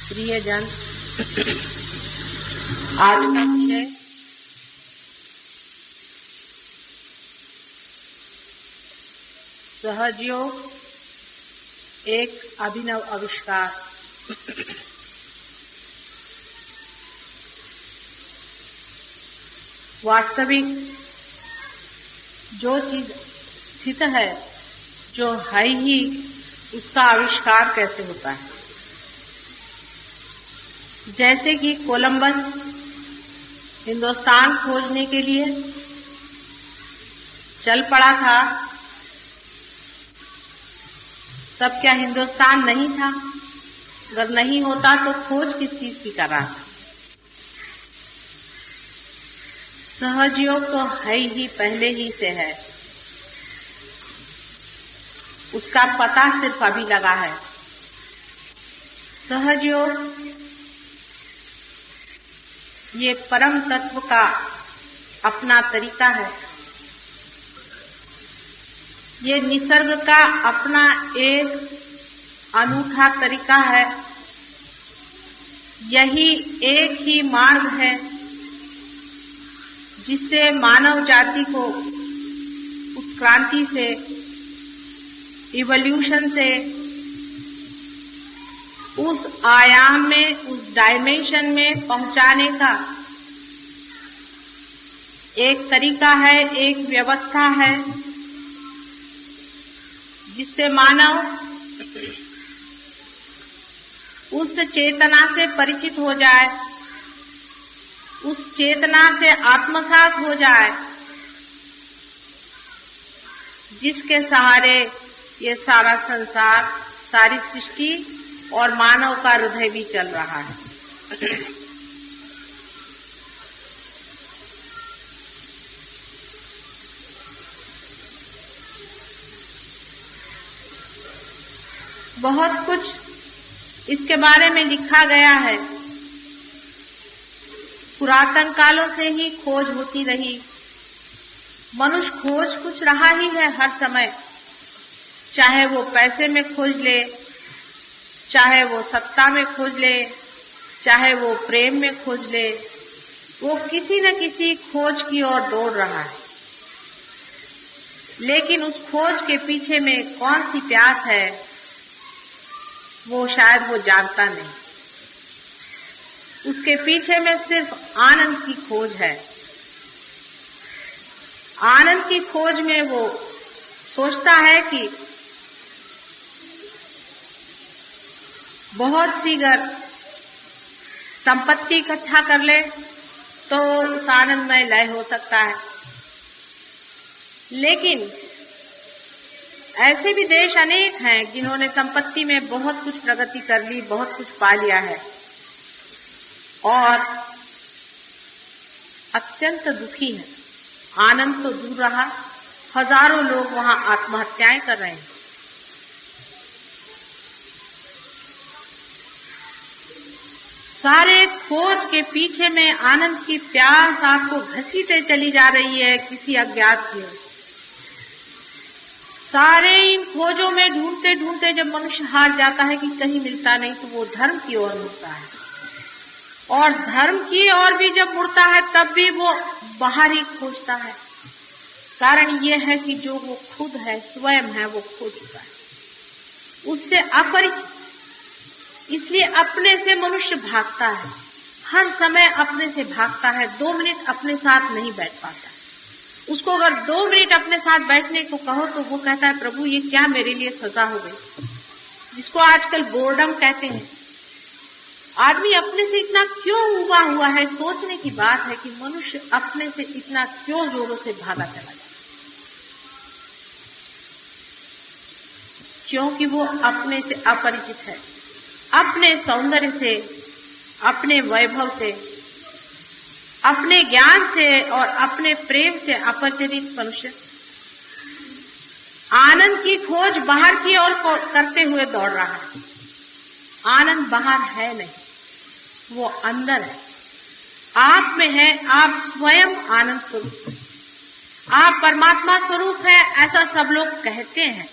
प्रियजन, आज का विषय सहजयोग, एक अभिनव आविष्कार। वास्तविक जो चीज स्थित है, जो है ही, उसका आविष्कार कैसे होता है। जैसे कि कोलंबस हिंदुस्तान खोजने के लिए चल पड़ा था, तब क्या हिंदुस्तान नहीं था? अगर नहीं होता तो खोज किस चीज की कर रहा था? सहजयोग तो है ही, पहले ही से है, उसका पता सिर्फ अभी लगा है। सहजयोग ये परम तत्व का अपना तरीका है, ये निसर्ग का अपना एक अनूठा तरीका है। यही एक ही मार्ग है जिससे मानव जाति को उत्क्रांति से, इवोल्यूशन से उस आयाम में, उस डायमेंशन में पहुंचाने का एक तरीका है, एक व्यवस्था है, जिससे मानव उस चेतना से परिचित हो जाए, उस चेतना से आत्मसात हो जाए, जिसके सहारे ये सारा संसार, सारी सृष्टि और मानव का हृदय भी चल रहा है। बहुत कुछ इसके बारे में लिखा गया है। पुरातन कालों से ही खोज होती रही। मनुष्य खोज कुछ रहा ही है हर समय, चाहे वो पैसे में खोज ले, चाहे वो सत्ता में खोज ले, चाहे वो प्रेम में खोज ले, वो किसी न किसी खोज की ओर दौड़ रहा है। लेकिन उस खोज के पीछे में कौन सी प्यास है, वो शायद वो जानता नहीं। उसके पीछे में सिर्फ आनंद की खोज है। आनंद की खोज में वो सोचता है कि बहुत सी अगर संपत्ति इकट्ठा कर ले तो उस आनंद में लय हो सकता है। लेकिन ऐसे भी देश अनेक हैं जिन्होंने संपत्ति में बहुत कुछ प्रगति कर ली, बहुत कुछ पा लिया है और अत्यंत दुखी है। आनंद तो दूर रहा, हजारों लोग वहां आत्महत्याएं कर रहे हैं। सारे खोज के पीछे में आनंद की प्यास आपको घसीटे चली जा रही है किसी अज्ञात की ओर। सारे इन खोजों में ढूंढते ढूंढते जब मनुष्य हार जाता है कि कहीं मिलता नहीं, तो वो धर्म की ओर मुड़ता है। और धर्म की ओर भी जब मुड़ता है तब भी वो बाहर ही खोजता है। कारण ये है कि जो वो खुद है, स्वयं है, वो खो चुका है, उससे अपरिचित। इसलिए अपने से मनुष्य भागता है, हर समय अपने से भागता है। 2 मिनट अपने साथ नहीं बैठ पाता। उसको अगर 2 मिनट अपने साथ बैठने को कहो तो वो कहता है, प्रभु ये क्या मेरे लिए सजा हो गई, जिसको आजकल बोर्डम कहते हैं। आदमी अपने से इतना क्यों उबा हुआ है? सोचने की बात है कि मनुष्य अपने से इतना क्यों जोरों से भागा चला जाता, क्योंकि वो अपने से अपरिचित है। अपने सौंदर्य से, अपने वैभव से, अपने ज्ञान से और अपने प्रेम से अपरिचित मनुष्य आनंद की खोज बाहर की ओर करते हुए दौड़ रहा है। आनंद बाहर है नहीं, वो अंदर है, आप में है। आप स्वयं आनंद स्वरूप है, आप परमात्मा स्वरूप है, ऐसा सब लोग कहते हैं।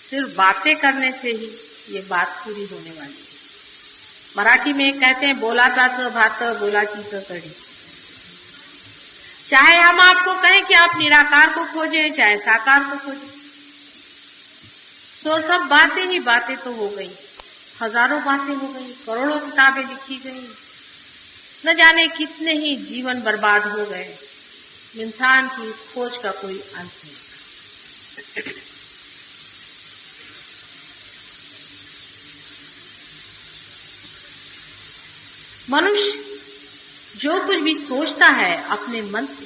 सिर्फ बातें करने से ही ये बात पूरी होने वाली है। मराठी में कहते हैं बोलाचाच भात बोलाची कड़ी। चाहे हम आपको कहें कि आप निराकार को खोजें, चाहे साकार को खोजें, सो सब बातें ही बातें तो हो गई, हजारों बातें हो गई, करोड़ों किताबें लिखी गई, न जाने कितने ही जीवन बर्बाद हो गए। इंसान की इस खोज का कोई अंत नहीं। मनुष्य जो कुछ भी सोचता है अपने मन से,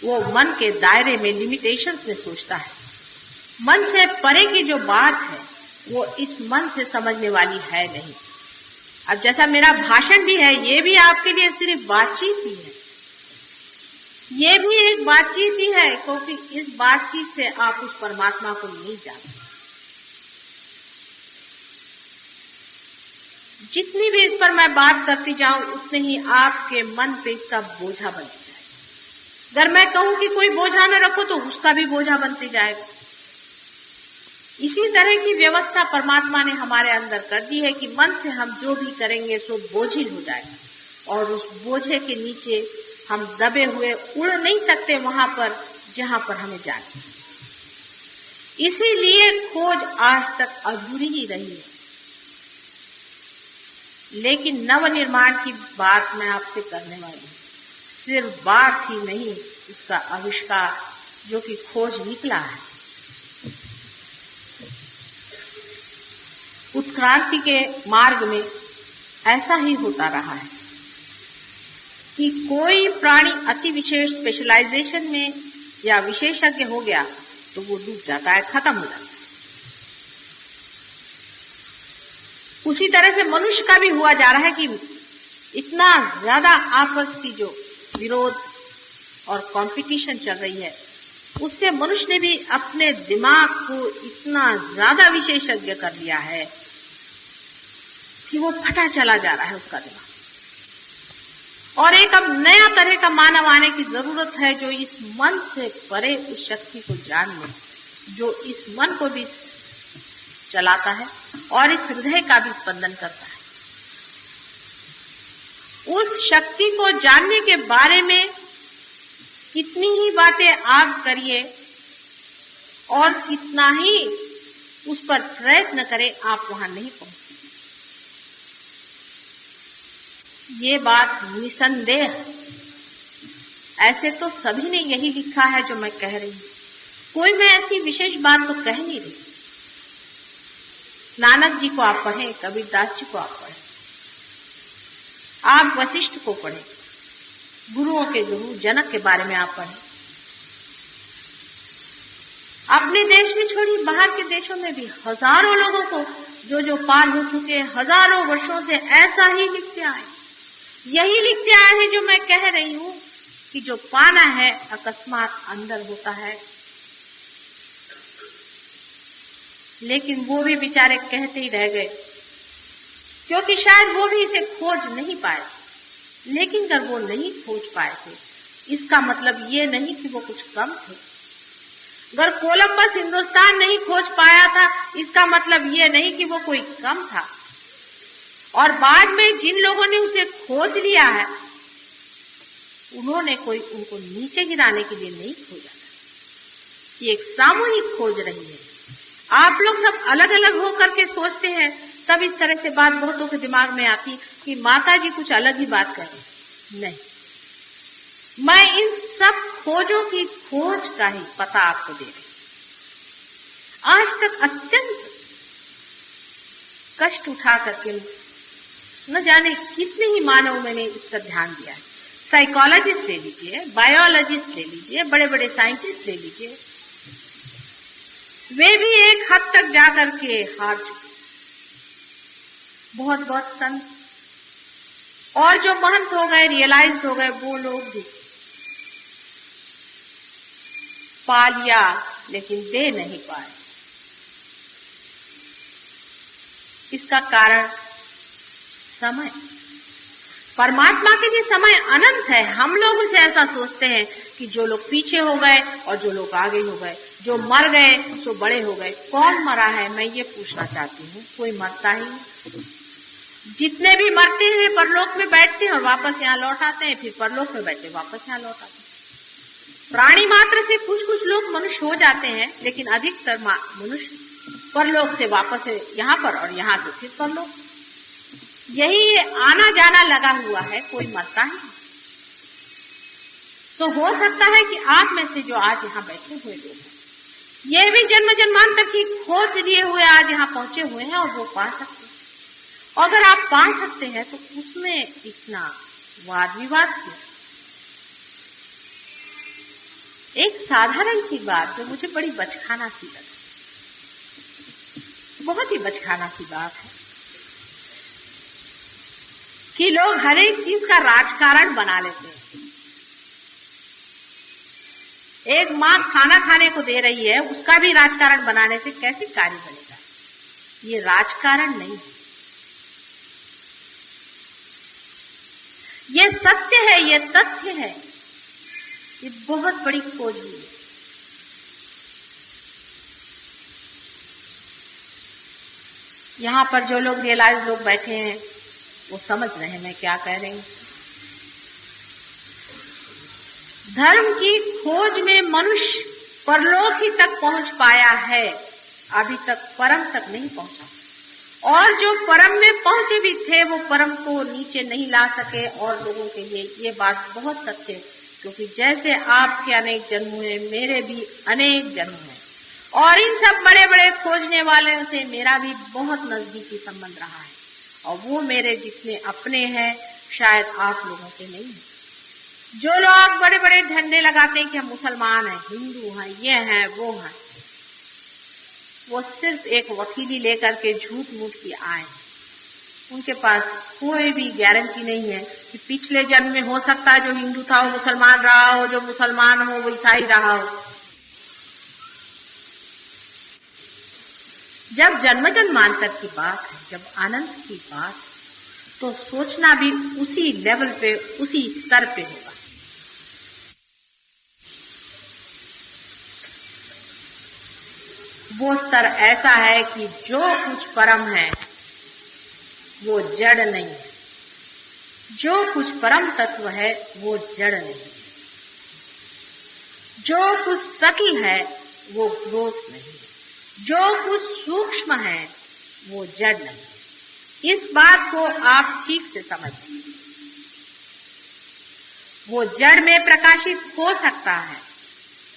वो मन के दायरे में, लिमिटेशंस में सोचता है। मन से परे की जो बात है वो इस मन से समझने वाली है नहीं। अब जैसा मेरा भाषण भी है, ये भी आपके लिए सिर्फ बातचीत ही है, ये भी एक बातचीत ही है, क्योंकि इस बातचीत से आप उस परमात्मा को नहीं जानते। जितनी भी इस पर मैं बात करती जाऊं, उतने ही आपके मन पे इसका बोझा बनता जाएगा। अगर मैं कहूं कि कोई बोझा न रखो, तो उसका भी बोझा बनते जाएगा। इसी तरह की व्यवस्था परमात्मा ने हमारे अंदर कर दी है कि मन से हम जो भी करेंगे सो बोझिल हो जाएगा, और उस बोझे के नीचे हम दबे हुए उड़ नहीं सकते वहां पर जहां पर हमें जाना। इसीलिए खोज आज तक अधूरी ही रही है। लेकिन नवनिर्माण की बात मैं आपसे करने वाली हूँ। सिर्फ बात ही नहीं, उसका आविष्कार जो कि खोज निकला है। उत्क्रांति के मार्ग में ऐसा ही होता रहा है कि कोई प्राणी अति विशेष स्पेशलाइजेशन में या विशेषज्ञ हो गया तो वो डूब जाता है, खत्म हो जाता है। उसी तरह से मनुष्य का भी हुआ जा रहा है कि इतना ज्यादा आपस की जो विरोध और कंपटीशन चल रही है, उससे मनुष्य ने भी अपने दिमाग को इतना ज्यादा विशेषज्ञ कर लिया है कि वो फटा चला जा रहा है उसका दिमाग। और एक अब नया तरह का मानव आने की जरूरत है, जो इस मन से परे उस शक्ति को जान ले, जो इस मन को भी चलाता है और इस हृदय का भी स्पंदन करता है। उस शक्ति को जानने के बारे में कितनी ही बातें आप करिए और कितना ही उस पर प्रयत्न करें, आप वहां नहीं पहुंच सकते। ये बात निसंदेह, ऐसे तो सभी ने यही लिखा है जो मैं कह रही हूं, कोई मैं ऐसी विशेष बात तो कह नहीं रही। नानक जी को आप पढ़ें, कबीरदास जी को आप पढ़ें, आप वशिष्ठ को पढ़ें, गुरुओं के गुरु जनक के बारे में आप पढ़ें। अपने देश में छोड़िए, बाहर के देशों में भी हजारों लोगों को जो पार हो चुके हजारों वर्षों से ऐसा ही लिखते आए, यही लिखते आए हैं जो मैं कह रही हूं कि जो पाना है अकस्मात अंदर होता है। लेकिन वो भी बेचारे कहते ही रह गए, क्योंकि शायद वो भी इसे खोज नहीं पाए। लेकिन अगर वो नहीं खोज पाए थे, इसका मतलब ये नहीं कि वो कुछ कम थे। अगर कोलंबस हिंदुस्तान नहीं खोज पाया था, इसका मतलब ये नहीं कि वो कोई कम था। और बाद में जिन लोगों ने उसे खोज लिया है, उन्होंने कोई उनको नीचे गिराने के लिए नहीं खोजा था। ये एक सामूहिक खोज रही है। आप लोग सब अलग अलग होकर के सोचते हैं, तब इस तरह से बात बहुतों के दिमाग में आती कि माता जी कुछ अलग ही बात कर रही। नहीं, मैं इन सब खोजों की खोज का ही पता आपको दे रही। आज तक अत्यंत कष्ट उठा करके न जाने कितने ही मानव मैंने इस पर ध्यान दिया है। साइकोलॉजिस्ट ले लीजिए, बायोलॉजिस्ट ले लीजिए, बड़े बड़े साइंटिस्ट ले लीजिए, वे भी एक हद तक जाकर के हार चुके। बहुत बहुत संत और जो महंत हो गए, रियलाइज्ड हो गए, वो लोग भी पा लिया लेकिन दे नहीं पाए। इसका कारण समय। परमात्मा के लिए समय अनंत है। हम लोग उसे ऐसा सोचते हैं कि जो लोग पीछे हो गए और जो लोग आगे हो गए, जो मर गए तो बड़े हो गए। कौन मरा है, मैं ये पूछना चाहती हूँ। कोई मरता ही नहीं। जितने भी मरते हैं परलोक में बैठते हैं और वापस यहाँ लौट आते हैं, फिर परलोक में बैठते वापस यहाँ लौट आते हैं। प्राणी मात्र से कुछ कुछ लोग मनुष्य हो जाते हैं, लेकिन अधिकतर मनुष्य परलोक से वापस यहाँ पर और यहाँ से फिर परलोक। यही आना जाना लगा हुआ है, कोई मरता नहीं। तो हो सकता है कि आप में से जो आज यहाँ बैठे हुए लोग हैं, ये भी जन्म जन्मांतर की खोज लिए हुए आज यहाँ पहुंचे हुए हैं और वो पा सकते हैं। अगर आप पा सकते हैं तो उसमें इतना वाद विवाद क्यों? एक साधारण सी बात जो मुझे बड़ी बचकाना सी लगी, बहुत ही बचकाना सी बात है कि लोग हर एक चीज का राजकारण बना लेते हैं। एक माँ खाना खाने को दे रही है, उसका भी राजकारण बनाने से कैसे कार्य बनेगा? ये राजकारण नहीं है, ये सत्य है, ये तथ्य है। ये बहुत बड़ी खोज हुई है। यहाँ पर जो लोग रियलाइज लोग बैठे हैं वो समझ रहे हैं मैं क्या कह रही हूँ। धर्म की खोज में मनुष्य परलोक ही तक पहुंच पाया है, अभी तक परम तक नहीं पहुंचा। और जो परम में पहुंचे भी थे वो परम को नीचे नहीं ला सके। और लोगों के लिए ये बात बहुत सत्य है, क्योंकि जैसे आपके अनेक जन्म हुए, मेरे भी अनेक जन्म हैं। और इन सब बड़े बड़े खोजने वालों से मेरा भी बहुत नजदीकी संबंध रहा है, और वो मेरे जितने अपने हैं शायद आप लोगों के नहीं है। जो लोग बड़े बड़े झंडे लगाते हैं कि हम मुसलमान हैं, हिंदू हैं, ये हैं, वो हैं, वो सिर्फ एक वकीली लेकर के झूठ मूठ की आए। उनके पास कोई भी गारंटी नहीं है कि पिछले जन्म में हो सकता है जो हिंदू था वो मुसलमान रहा हो, जो मुसलमान हो वो ईसाई रहा हो। जब जन्म जन्मांतर की बात है, जब अनंत की बात है, तो सोचना भी उसी लेवल पे, उसी स्तर पे होगा। वो स्तर ऐसा है कि जो कुछ परम है वो जड़ नहीं है, जो कुछ परम तत्व है वो जड़ नहीं है, जो कुछ सटल है वो ग्रोथ नहीं है, जो कुछ सूक्ष्म है वो जड़ नहीं है। इस बात को आप ठीक से समझिए। वो जड़ में प्रकाशित हो सकता है,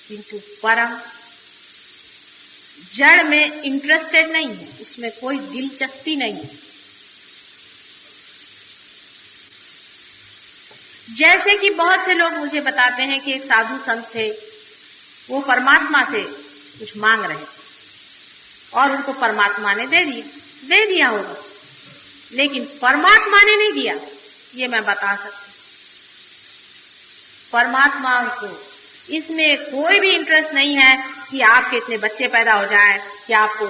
किंतु परम जड़ में इंटरेस्टेड नहीं है, उसमें कोई दिलचस्पी नहीं है। जैसे कि बहुत से लोग मुझे बताते हैं कि एक साधु संत थे, वो परमात्मा से कुछ मांग रहे थे और उनको परमात्मा ने दे दिया होगा, लेकिन परमात्मा ने नहीं दिया, ये मैं बता सकती हूँ। परमात्मा को इसमें कोई भी इंटरेस्ट नहीं है कि आपके इतने बच्चे पैदा हो जाए, कि आपको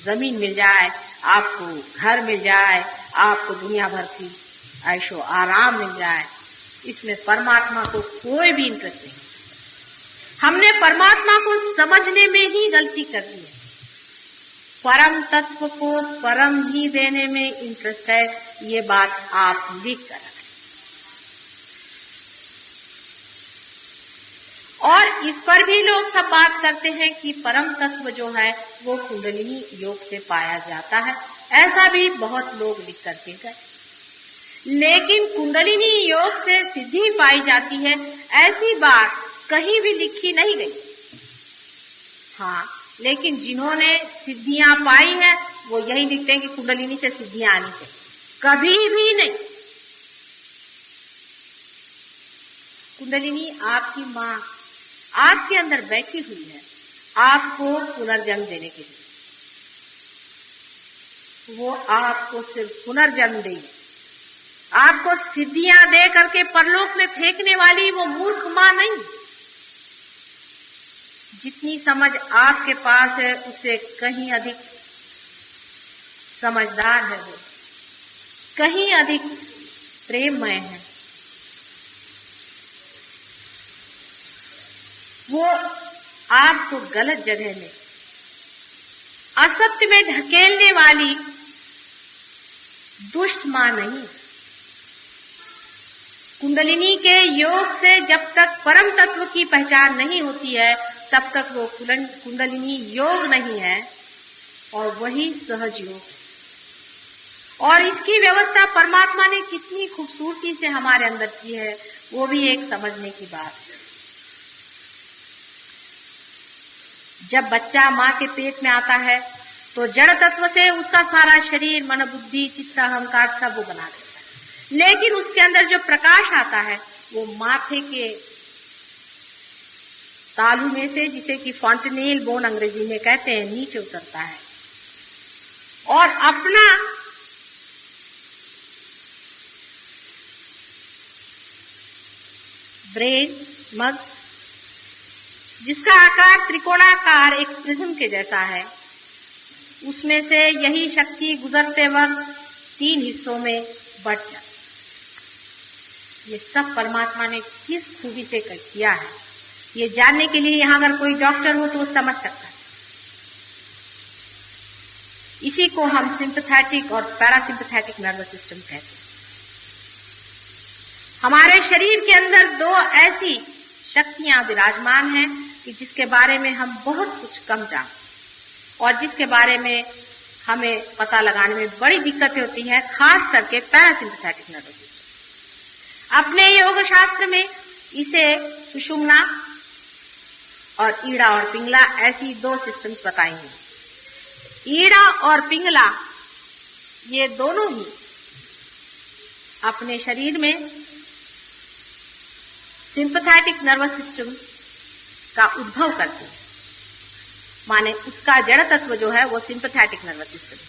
जमीन मिल जाए, आपको घर मिल जाए, आपको दुनिया भर की ऐशो आराम मिल जाए। इसमें परमात्मा को कोई भी इंटरेस्ट नहीं। हमने परमात्मा को समझने में ही गलती कर दी है। परम तत्व को परम ही देने में इंटरेस्ट है, ये बात आप लिख कर रखें। और इस पर भी लोग सब बात करते हैं कि परम तत्व जो है वो कुंडलिनी योग से पाया जाता है। ऐसा भी बहुत लोग लिख करके गए, लेकिन कुंडलिनी योग से सिद्धि पाई जाती है, ऐसी बात कहीं भी लिखी नहीं गई। हाँ, लेकिन जिन्होंने सिद्धियां पाई है वो यही लिखते हैं कि कुंडलिनी से सिद्धियां आनी चाहिए। कभी भी नहीं। कुंडलिनी आपकी माँ आपके अंदर बैठी हुई है, आपको पुनर्जन्म देने के लिए। वो आपको सिर्फ पुनर्जन्म देगी, आपको सिद्धियां दे करके परलोक में फेंकने वाली वो मूर्ख माँ नहीं। जितनी समझ आपके पास है उससे कहीं अधिक समझदार है वो, कहीं अधिक प्रेममय है वो। आपको गलत जगह में, असत्य में ढकेलने वाली दुष्ट मां नहीं। कुंडलिनी के योग से जब तक परम तत्व की पहचान नहीं होती है तब तक वो कुंडलिनी योग नहीं है और वही सहज योग है। और इसकी व्यवस्था परमात्मा ने कितनी खूबसूरती से हमारे अंदर की है, वो भी एक समझने की बात है। जब बच्चा माँ के पेट में आता है तो जड़ तत्व से उसका सारा शरीर, मन, बुद्धि, चित्त, अहंकार सब वो बना देता है, लेकिन उसके अंदर जो प्रकाश आता है वो माथे के तालू में से, जिसे कि फॉन्टेनेल बोन अंग्रेजी में कहते हैं, नीचे उतरता है और अपना ब्रेन, मग्स, जिसका आकार त्रिकोणाकार एक प्रिज्म के जैसा है, उसमें से यही शक्ति गुजरते वक्त 3 हिस्सों में बट जाती है। ये सब परमात्मा ने किस खूबी से किया है, ये जानने के लिए यहाँ अगर कोई डॉक्टर हो तो वो समझ सकता है। इसी को हम सिंपैथेटिक और पैरासिम्पैथेटिक नर्वस सिस्टम कहते हैं। हमारे शरीर के अंदर 2 ऐसी शक्तियां विराजमान हैं कि जिसके बारे में हम बहुत कुछ कम जानते और जिसके बारे में हमें पता लगाने में बड़ी दिक्कतें होती हैं, खास करके पैरासिम्पैथेटिक नर्वस सिस्टम। अपने योग शास्त्र में इसे सुषुम्ना और ईड़ा और पिंगला ऐसी 2 सिस्टम्स बताएंगे। ईड़ा और पिंगला ये दोनों ही अपने शरीर में सिंपैथेटिक नर्वस सिस्टम का उद्भव करते हैं, माने उसका जड़ तत्व जो है वो सिंपैथेटिक नर्वस सिस्टम है।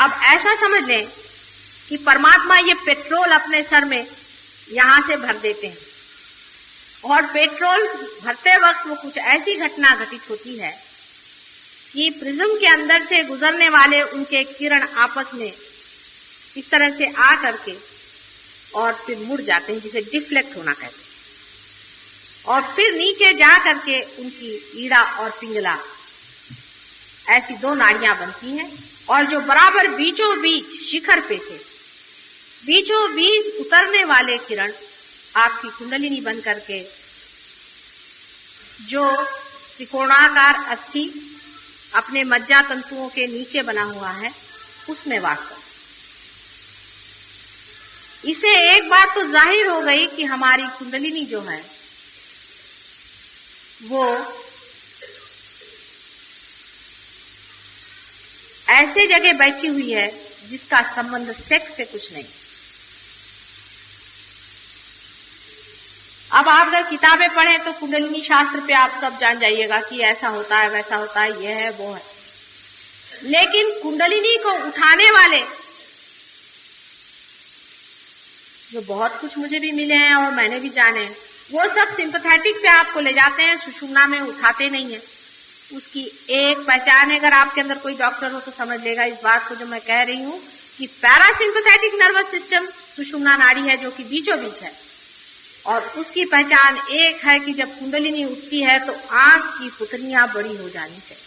अब ऐसा समझ लें कि परमात्मा ये पेट्रोल अपने सर में यहां से भर देते हैं और पेट्रोल भरते वक्त वो कुछ ऐसी घटना घटित होती है कि प्रिज्म के अंदर से गुजरने वाले उनके किरण आपस में इस तरह से आ करके और फिर मुड़ जाते हैं, जिसे डिफ्लेक्ट होना कहते हैं, और फिर नीचे जा करके उनकी ईड़ा और पिंगला ऐसी 2 नाड़ियां बनती हैं और जो बराबर बीचों बीच शिखर पे से बीचों बीच उतरने वाले किरण आपकी कुंडलिनी बन करके जो त्रिकोणाकार अस्थि अपने मज्जा तंतुओं के नीचे बना हुआ है उसमें वास करते। इसे एक बात तो जाहिर हो गई कि हमारी कुंडलिनी जो है वो ऐसे जगह बैठी हुई है जिसका संबंध सेक्स से कुछ नहीं। अब आप अगर किताबें पढ़ें तो कुंडलिनी शास्त्र पे आप सब जान जाइएगा कि ऐसा होता है, वैसा होता है, यह है, वो है। लेकिन कुंडलिनी को उठाने वाले जो बहुत कुछ मुझे भी मिले हैं और मैंने भी जाने, वो सब सिंपैथेटिक पे आपको ले जाते हैं, सुषुम्ना में उठाते नहीं है। उसकी एक पहचान है, अगर आपके अंदर कोई डॉक्टर हो तो समझ लेगा इस बात को जो मैं कह रही हूँ कि पैरासिम्पैथेटिक नर्वस सिस्टम सुषुम्ना नाड़ी है जो कि बीचों बीच है, और उसकी पहचान एक है कि जब कुंडलिनी उठती है तो आंख की पुतलियां बड़ी हो जानी चाहिए।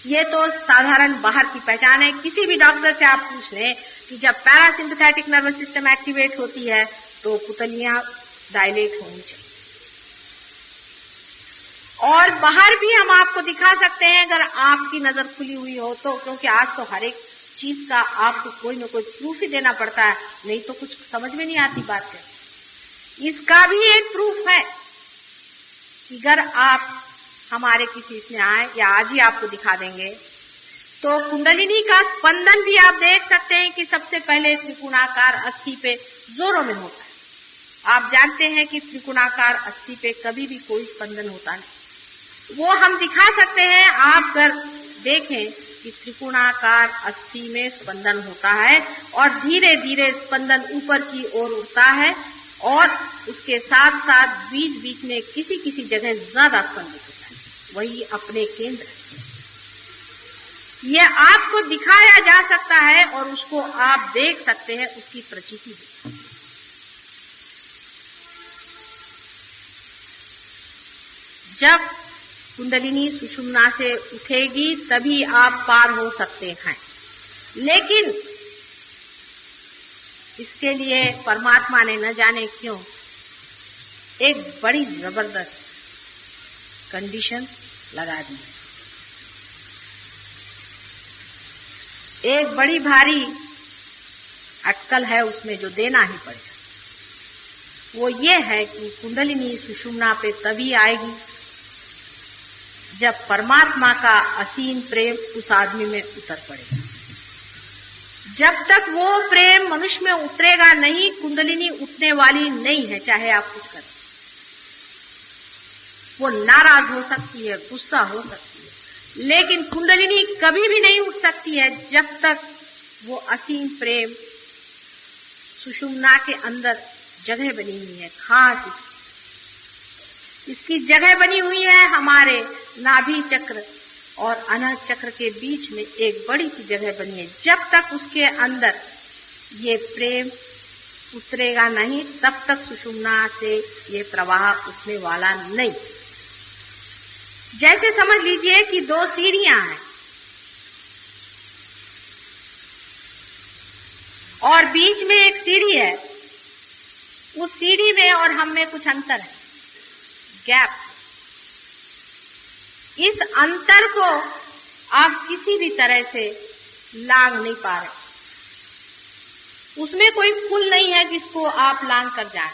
ये तो साधारण बाहर की पहचान है। किसी भी डॉक्टर से आप पूछ लें कि जब पैरासिम्पैथेटिक नर्वस सिस्टम एक्टिवेट होती है तो पुतलियां डायलेट होनी चाहिए। और बाहर भी हम आपको दिखा सकते हैं अगर आपकी नजर खुली हुई हो तो, क्योंकि आज तो हर एक चीज का आपको कोई ना कोई प्रूफ ही देना पड़ता है, नहीं तो कुछ समझ में नहीं आती बात है। इसका भी एक प्रूफ है कि अगर आप हमारे किसी इसमें आए या आज ही आपको दिखा देंगे तो कुंडलिनी का स्पंदन भी आप देख सकते हैं कि सबसे पहले त्रिकोणाकार अस्थि पे जोरों में होता है। आप जानते हैं कि त्रिकोणाकार अस्थि पे कभी भी कोई स्पंदन होता नहीं, वो हम दिखा सकते हैं। आप अगर देखें कि त्रिकोणाकार अस्थि में स्पंदन होता है और धीरे धीरे स्पंदन ऊपर की ओर उठता है और उसके साथ साथ बीच बीच में किसी किसी जगह ज्यादा स्पंदित होता है, वही अपने केंद्र। यह आपको दिखाया जा सकता है और उसको आप देख सकते हैं, उसकी प्रचिति है। जब कुंडलिनी सुषुम्ना से उठेगी तभी आप पार हो सकते हैं। लेकिन इसके लिए परमात्मा ने न जाने क्यों एक बड़ी जबरदस्त कंडीशन लगा दी है। एक बड़ी भारी अटकल है उसमें जो देना ही पड़ेगा। वो ये है कि कुंडलिनी सुषुम्ना पे तभी आएगी जब परमात्मा का असीम प्रेम उस आदमी में उतर पड़ेगा। जब तक वो प्रेम मनुष्य में उतरेगा नहीं, कुंडलिनी उठने वाली नहीं है, चाहे आप कुछ करें। वो नाराज हो सकती है, गुस्सा हो सकती है, लेकिन कुंडलिनी कभी भी नहीं उठ सकती है जब तक वो असीम प्रेम सुषुम्ना के अंदर जगह बनी हुई है। खास इसकी जगह बनी हुई है हमारे नाभि चक्र और अनाहत चक्र के बीच में एक बड़ी सी जगह बनी है। जब तक उसके अंदर ये प्रेम उतरेगा नहीं, तब तक सुषुम्ना से ये प्रवाह उठने वाला नहीं। जैसे समझ लीजिए कि दो सीढ़ियां हैं और बीच में एक सीढ़ी है। उस सीढ़ी में और हम में कुछ अंतर है, गैप। इस अंतर को आप किसी भी तरह से लांघ नहीं पा रहे। उसमें कोई पुल नहीं है जिसको आप लांघ कर जाएं।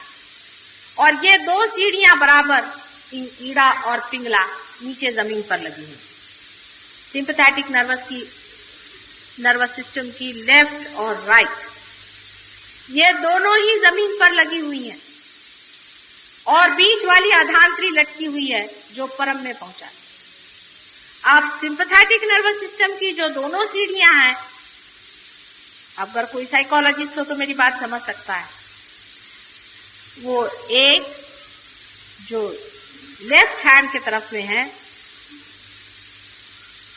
और ये दो सीढ़ियां बराबर ईड़ा और पिंगला नीचे जमीन पर लगी हुई। सिंपैथेटिक नर्वस सिस्टम की लेफ्ट और राइट, ये दोनों ही जमीन पर लगी हुई हैं और बीच वाली आधांतरी लटकी हुई है जो परम में पहुंचा। आप सिंपैथेटिक नर्वस सिस्टम की जो दोनों सीढ़ियां हैं, अगर कोई साइकोलॉजिस्ट हो तो मेरी बात समझ सकता है। वो एक जो लेफ्ट हैंड की तरफ में है,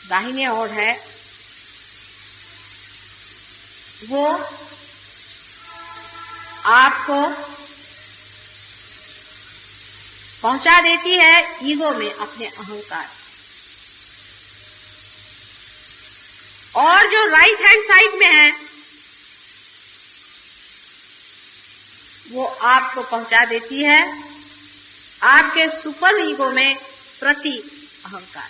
दाहिने ओर है, वो आपको पहुंचा देती है ईगो में, अपने अहंकार। और जो राइट हैंड साइड में है वो आपको पहुंचा देती है आपके सुपर ईगो में प्रति अहंकार।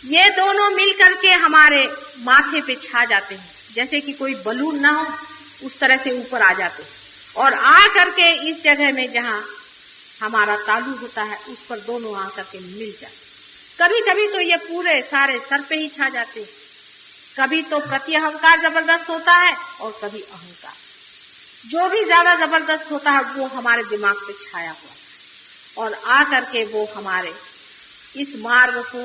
ये दोनों मिलकर के हमारे माथे पे छा जाते हैं, जैसे कि कोई बलून ना हो उस तरह से ऊपर आ जाते हैं और आ करके इस जगह में जहां हमारा तालु होता है उस पर दोनों आ करके मिल जाते। कभी कभी तो ये पूरे सारे सर पे ही छा जाते हैं। कभी तो प्रति अहंकार जबरदस्त होता है और कभी अहंकार। जो भी ज्यादा जबरदस्त होता है वो हमारे दिमाग पे छाया हुआ है और आ करके वो हमारे इस मार्ग को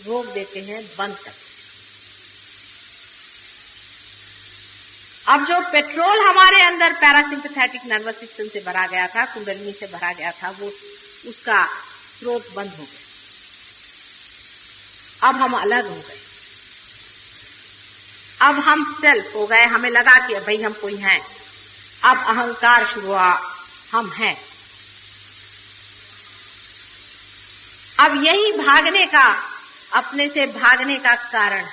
रोक देते हैं, बंद करते हैं। अब जो पेट्रोल हमारे अंदर पैरासिम्पैथेटिक नर्वस सिस्टम से भरा गया था, कुंडलिनी से भरा गया था, वो उसका स्रोत बंद हो गया। अब हम अलग हो गए, अब हम सेल्फ हो गए। हमें लगा कि भाई हम कोई हैं। अब अहंकार शुरू हुआ, हम हैं। अब यही भागने का, अपने से भागने का कारण,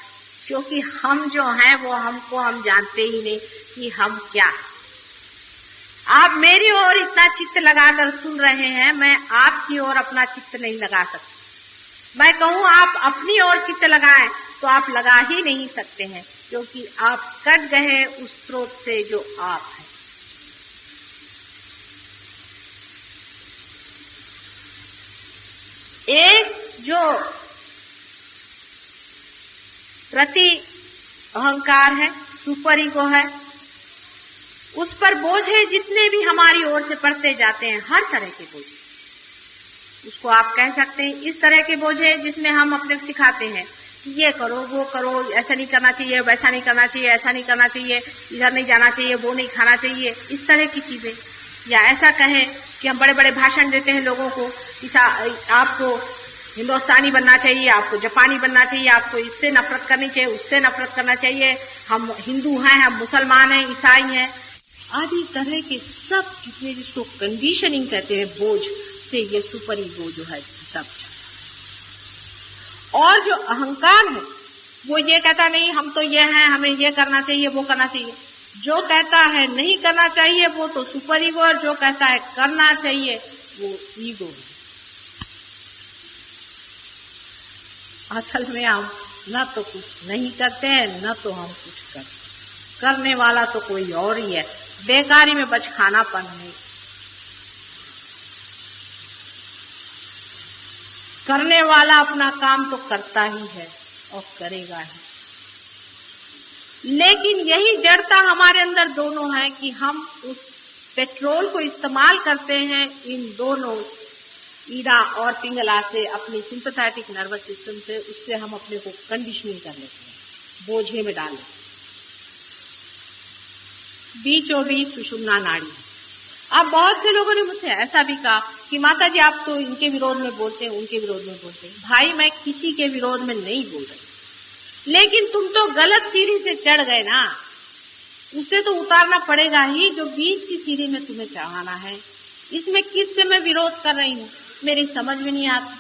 क्योंकि हम जो हैं वो हमको हम जानते ही नहीं कि हम क्या हैं। आप मेरी ओर इतना चित्त लगाकर सुन रहे हैं, मैं आपकी ओर अपना चित्त नहीं लगा सकती। मैं कहूं आप अपनी ओर चित्त लगाएं तो आप लगा ही नहीं सकते हैं, क्योंकि आप कट गए उस स्रोत से जो आप हैं। एक जो प्रति अहंकार है, सुपर ईगो है, उस पर बोझे जितने भी हमारी ओर से पड़ते जाते हैं, हर तरह के बोझे, उसको आप कह सकते हैं इस तरह के बोझे जिसमें हम अपने को सिखाते हैं ये करो, वो करो, ऐसा नहीं करना चाहिए, वैसा नहीं करना चाहिए, ऐसा नहीं करना चाहिए, इधर नहीं जाना चाहिए, वो नहीं खाना चाहिए, इस तरह की चीजें। या ऐसा कहें कि हम बड़े बड़े भाषण देते हैं लोगों को, आपको हिंदुस्तानी बनना चाहिए, आपको जापानी बनना चाहिए, आपको इससे नफरत करनी चाहिए, उससे नफरत करना चाहिए, हम हिंदू हैं, हम मुसलमान हैं, ईसाई हैं, आदि तरह के सब जितने जिसको कंडीशनिंग कहते हैं, बोझ, इससे ये सुपर ईगो जो है दब जाता। और जो अहंकार है वो ये कहता नहीं हम तो ये हैं, हमें ये करना चाहिए, वो करना चाहिए। जो कहता है नहीं करना चाहिए वो तो सुपर ईगो, और जो कहता है करना चाहिए वो ईगो है। असल में हम न तो कुछ नहीं करते हैं, न तो हम कुछ करने वाला तो कोई और ही है। बेकारी में बचखानापन नहीं, करने वाला अपना काम तो करता ही है और करेगा ही। लेकिन यही जड़ता हमारे अंदर दोनों है कि हम उस पेट्रोल को इस्तेमाल करते हैं इन दोनों ईड़ा और पिंगला से, अपनी सिंपैथेटिक नर्वस सिस्टम से। उससे हम अपने को कंडीशनिंग कर लेते हैं, बोझे में डाल लेते हैं। बीचों बीच सुषुम्ना नाड़ी। अब बहुत से लोगों ने मुझसे ऐसा भी कहा कि माता जी आप तो इनके विरोध में बोलते हैं, उनके विरोध में बोलते हैं। भाई मैं किसी के विरोध में नहीं बोल रही, लेकिन तुम तो गलत सीढ़ी से चढ़ गए ना, उसे तो उतारना पड़ेगा ही जो बीच की सीढ़ी में तुम्हें चढ़ाना है। इसमें किससे मैं विरोध कर रही हूँ, मेरी समझ में नहीं आती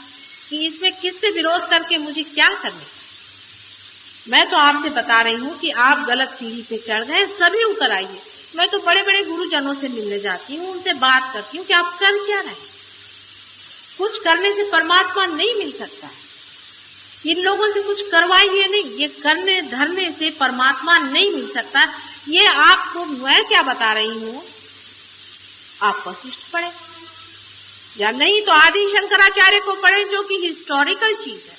कि इसमें किससे विरोध करके मुझे क्या करना। मैं तो आपसे बता रही हूँ कि आप गलत सीढ़ी पे चढ़ गए, सभी उतर आइए। मैं तो बड़े बड़े गुरुजनों से मिलने जाती हूँ, उनसे बात करती हूँ कि आप कर क्या रहे हैं। कुछ करने से परमात्मा नहीं मिल सकता है, इन लोगों से कुछ करवाइए नहीं, ये करने धरने से परमात्मा नहीं मिल सकता। ये आपको मैं क्या बता रही हूँ, आप वशिष्ठ पढ़े या नहीं तो आदि शंकराचार्य को पढ़े, जो कि हिस्टोरिकल चीज है,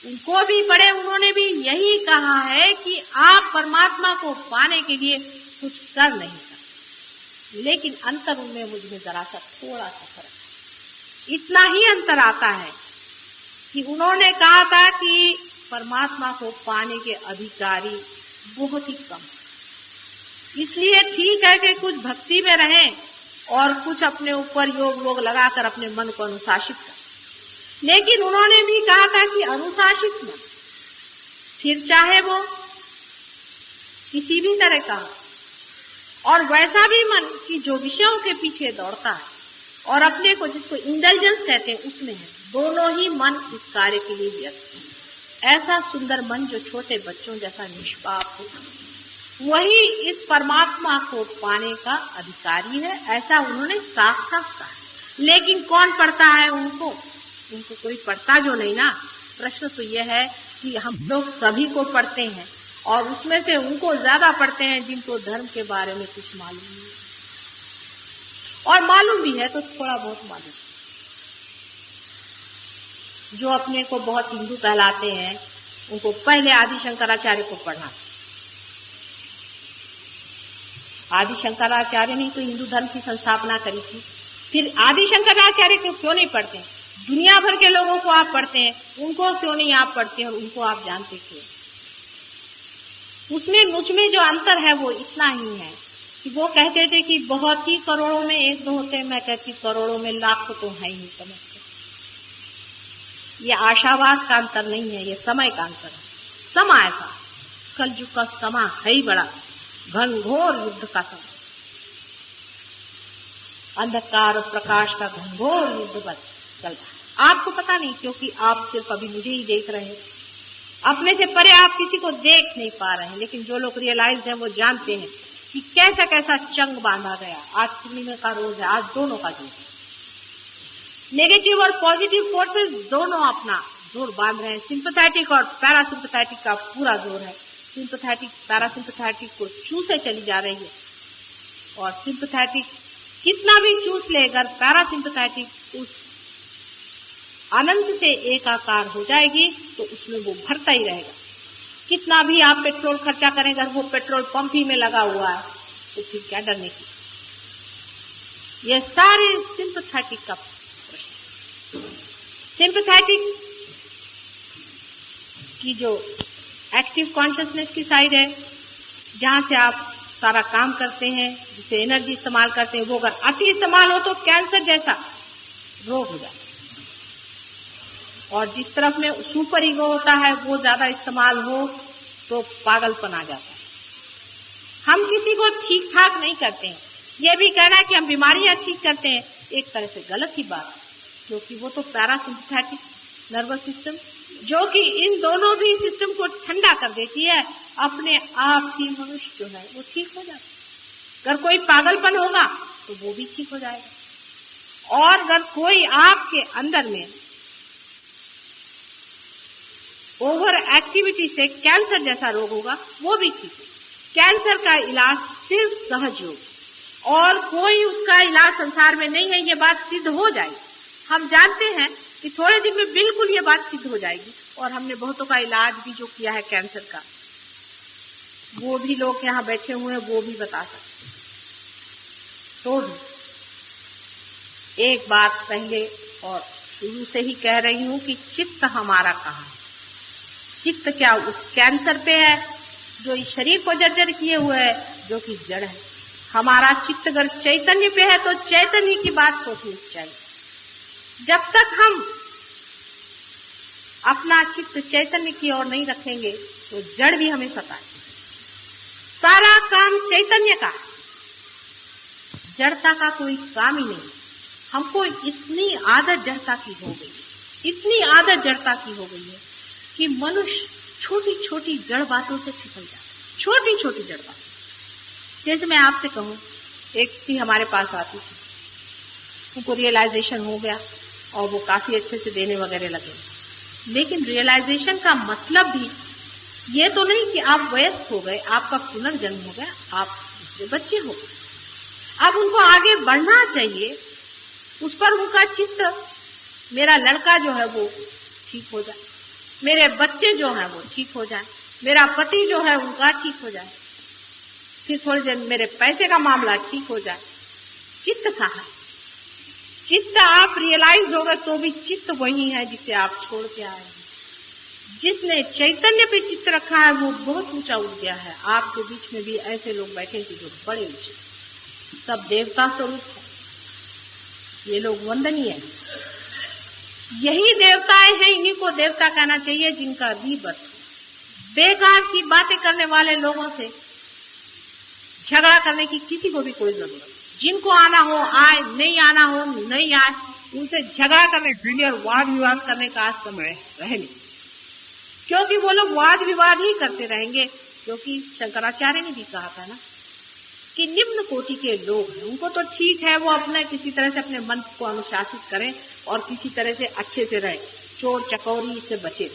उनको भी पढ़े। उन्होंने भी यही कहा है कि आप परमात्मा को पाने के लिए कुछ कर नहीं सकते। लेकिन अंतर उनमें मुझे जरा सा थोड़ा सा फर्क है। इतना ही अंतर आता है कि उन्होंने कहा था कि परमात्मा को पाने के अधिकारी बहुत ही कम, इसलिए ठीक है कि कुछ भक्ति में रहें और कुछ अपने ऊपर योग वोग लगाकर अपने मन को अनुशासित करें। लेकिन उन्होंने भी कहा था कि अनुशासित मन, फिर चाहे वो किसी भी तरह का, और वैसा भी मन कि जो विषयों के पीछे दौड़ता है और अपने को जिसको इंटेलिजेंस कहते हैं उसमें है, दोनों ही मन इस कार्य के लिए व्यस्त है। ऐसा सुंदर मन जो छोटे बच्चों जैसा निष्पाप हो, वही इस परमात्मा को पाने का अधिकारी है, ऐसा उन्होंने साफ साफ कहा। लेकिन कौन पढ़ता है उनको कोई पढ़ता जो नहीं ना। प्रश्न तो यह है कि हम लोग सभी को पढ़ते हैं और उसमें से उनको ज्यादा पढ़ते हैं जिनको धर्म के बारे में कुछ मालूम नहीं, और मालूम भी है तो थोड़ा बहुत मालूम। जो अपने को बहुत हिंदू कहलाते हैं उनको पहले आदि शंकराचार्य को पढ़ना चाहिए। आदि शंकराचार्य ने तो हिंदू धर्म की संस्थापना करी थी। फिर आदि शंकराचार्य को क्यों नहीं पढ़ते? दुनिया भर के लोगों को आप पढ़ते हैं, उनको क्यों नहीं आप पढ़ते हैं और उनको आप जानते क्यों? उसमें मुझ में जो अंतर है वो इतना ही है कि वो कहते थे कि बहुत ही करोड़ों में एक दो होते हैं, मैं कहती करोड़ों में लाख तो है ही नहीं समझते। ये आशावाद का अंतर नहीं है, ये समय का अंतर है। समा ऐसा कलयुग का समा है ही बड़ा घनघोर युद्ध का समय, अंधकार और प्रकाश का घनघोर युद्ध चल रहा है। आपको पता नहीं क्योंकि आप सिर्फ अभी मुझे ही देख रहे हैं, अपने से परे आप किसी को देख नहीं पा रहे हैं। लेकिन जो लोग रियलाइज हैं वो जानते हैं कि कैसा कैसा चंग बांधा गया। आज पूर्णिमा का रोज है, आज दोनों का जोर है। नेगेटिव और पॉजिटिव फोर्सेस दोनों अपना जोर बांध रहे हैं। सिंपैथेटिक और पैरासिम्पैथेटिक का पूरा जोर है। सिंपैथेटिक पैरासिम्पैथेटिक को चूसे चली जा रही है, और सिंपैथेटिक कितना भी चूस ले, अगर पैरासिम्पैथेटिक उस अनंत से एकाकार हो जाएगी तो उसमें वो भरता ही रहेगा। कितना भी आप पेट्रोल खर्चा करें, अगर वो पेट्रोल पंप ही में लगा हुआ है तो फिर क्या डरने की। ये सारे सिंपैथेटिक का प्रश्न। सिंपैथेटिक की जो एक्टिव कॉन्शियसनेस की साइड है, जहां से आप सारा काम करते हैं, जिसे एनर्जी इस्तेमाल करते हैं, वो अगर अति इस्तेमाल हो तो कैंसर जैसा रोग हो जाता है। और जिस तरफ में सुपर ईगो होता है वो ज्यादा इस्तेमाल हो तो पागलपन आ जाता है। हम किसी को ठीक ठाक नहीं करते हैं। ये भी कहना है कि हम बीमारियां ठीक करते हैं, एक तरह से गलत ही बात है। क्योंकि वो तो पैरासिम्पैथेटिक नर्वस सिस्टम, जो कि इन दोनों भी सिस्टम को ठंडा कर देती है, अपने आप ही मनुष्य जो है वो ठीक हो जाता है। अगर कोई पागलपन होगा तो वो भी ठीक हो जाएगा, और अगर कोई आपके अंदर में ओवर एक्टिविटी से कैंसर जैसा रोग होगा वो भी ठीक है। कैंसर का इलाज सिर्फ सहज योग, और कोई उसका इलाज संसार में नहीं है, ये बात सिद्ध हो जाएगी। हम जानते हैं कि थोड़े दिन में बिल्कुल ये बात सिद्ध हो जाएगी, और हमने बहुतों का इलाज भी जो किया है कैंसर का, वो भी लोग यहाँ बैठे हुए हैं वो भी बता सकते हैं। तो भी एक बात पहले और शुरू से ही कह रही हूं कि चित्त हमारा कहाँ है। चित्त क्या उस कैंसर पे है जो इस शरीर को जर्जर किए हुए है, जो कि जड़ है। हमारा चित्त अगर चैतन्य पे है तो चैतन्य की बात सोचनी चाहिए। जब तक हम अपना चित्त चैतन्य की ओर नहीं रखेंगे तो जड़ भी हमें सताएगी। सारा काम चैतन्य का, जड़ता का कोई काम ही नहीं। हमको इतनी आदत जड़ता की हो गई, इतनी आदत जड़ता की हो गई है कि मनुष्य छोटी छोटी जड़ बातों से फिसल जाता है। छोटी छोटी जड़ बातें, जैसे मैं आपसे कहूँ, एक थी हमारे पास आती थी, उनको रियलाइजेशन हो गया और वो काफी अच्छे से देने वगैरह लगे। लेकिन रियलाइजेशन का मतलब भी ये तो नहीं कि आप वयस्क हो गए, आपका पुनर्जन्म हो गया, आप दूसरे बच्चे हो गए। अब उनको आगे बढ़ना चाहिए, उस पर उनका चित्त, मेरा लड़का जो है वो ठीक हो जाए, मेरे बच्चे जो हैं वो ठीक हो जाए, मेरा पति जो है उनका ठीक हो जाए, फिर थोड़ी देर मेरे पैसे का मामला ठीक हो जाए। चित्त कहाँ है? चित्त आप रियलाइज हो गए तो भी चित्त वही है जिसे आप छोड़ के आए हैं। जिसने चैतन्य पे चित्त रखा है वो बहुत ऊंचा उठ गया है। आपके बीच में भी ऐसे लोग बैठे थे जो बड़े ऊंचे, सब देवता स्वरूप है। ये लोग वंदनीय है। यही देवताएं हैं, इन्हीं को देवता कहना चाहिए जिनका रीबर्थ। बेकार की बातें करने वाले लोगों से झगड़ा करने की किसी को भी कोई जरूरत नहीं। जिनको आना हो आए, नहीं आना हो नहीं आए, उनसे झगड़ा करने और वाद विवाद करने का आज समय रहे नहीं, क्योंकि वो लोग वाद विवाद ही करते रहेंगे। क्योंकि शंकराचार्य ने भी कहा था ना कि निम्न कोटि के लोग हैं, उनको तो ठीक है वो अपने किसी तरह से अपने मन को अनुशासित करें और किसी तरह से अच्छे से रहे, चोर चकोरी से बचे,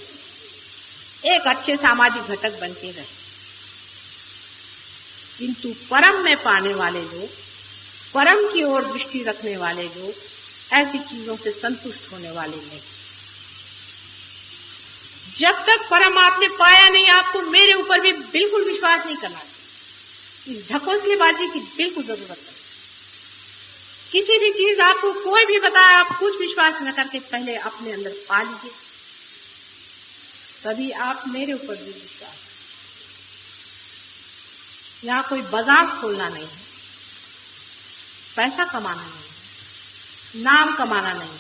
एक अच्छे सामाजिक घटक बन के रहे। किंतु परम में पाने वाले लोग, परम की ओर दृष्टि रखने वाले लोग, ऐसी चीजों से संतुष्ट होने वाले नहीं। जब तक परम आपने पाया नहीं, आपको मेरे ऊपर भी बिल्कुल विश्वास नहीं करना। इस ढकोसलेबाजी की बिल्कुल जरूरत है। किसी भी चीज आपको कोई भी बताए, आप कुछ विश्वास न करके पहले अपने अंदर पा लीजिए, तभी आप मेरे ऊपर भी विश्वास। यहाँ कोई बाजार खोलना नहीं है, पैसा कमाना नहीं है, नाम कमाना नहीं है,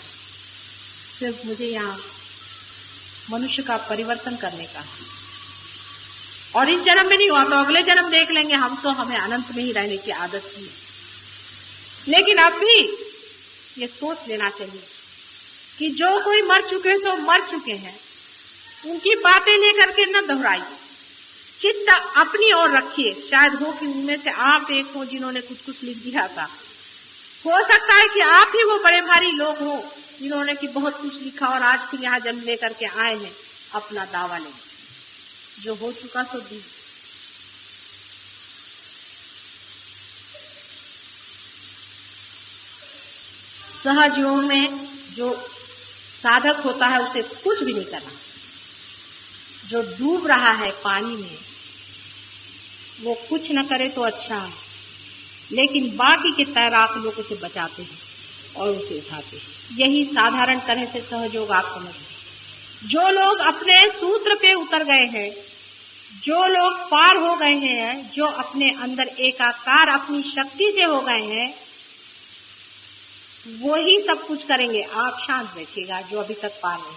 सिर्फ मुझे यहाँ मनुष्य का परिवर्तन करने का है। और इस जन्म में नहीं हुआ तो अगले जन्म देख लेंगे, हम तो हमें अनंत में ही रहने की आदत की है। लेकिन अब भी ये सोच लेना चाहिए कि जो कोई मर चुके सो मर चुके हैं, उनकी बातें लेकर के न दोहराइए, चित्त अपनी ओर रखिए। शायद हो कि उनमें से आप एक हो जिन्होंने कुछ लिख दिया था, हो सकता है कि आप ही वो बड़े भारी लोग हो जिन्होंने कि बहुत कुछ लिखा और आज फिर यहाँ जन्म लेकर के आए हैं अपना दावा लेने। जो हो चुका सो दी। सहज योग में जो साधक होता है उसे कुछ भी नहीं करना। जो डूब रहा है पानी में वो कुछ न करे तो अच्छा है, लेकिन बाकी के तैराक लोग उसे बचाते हैं और उसे उठाते हैं। यही साधारण तरह से सहयोग आप समझिए। जो लोग अपने सूत्र पे उतर गए हैं, जो लोग पार हो गए हैं, जो अपने अंदर एकाकार अपनी शक्ति से हो गए हैं, वही सब कुछ करेंगे। आप शांत बैठिएगा जो अभी तक पार नहीं।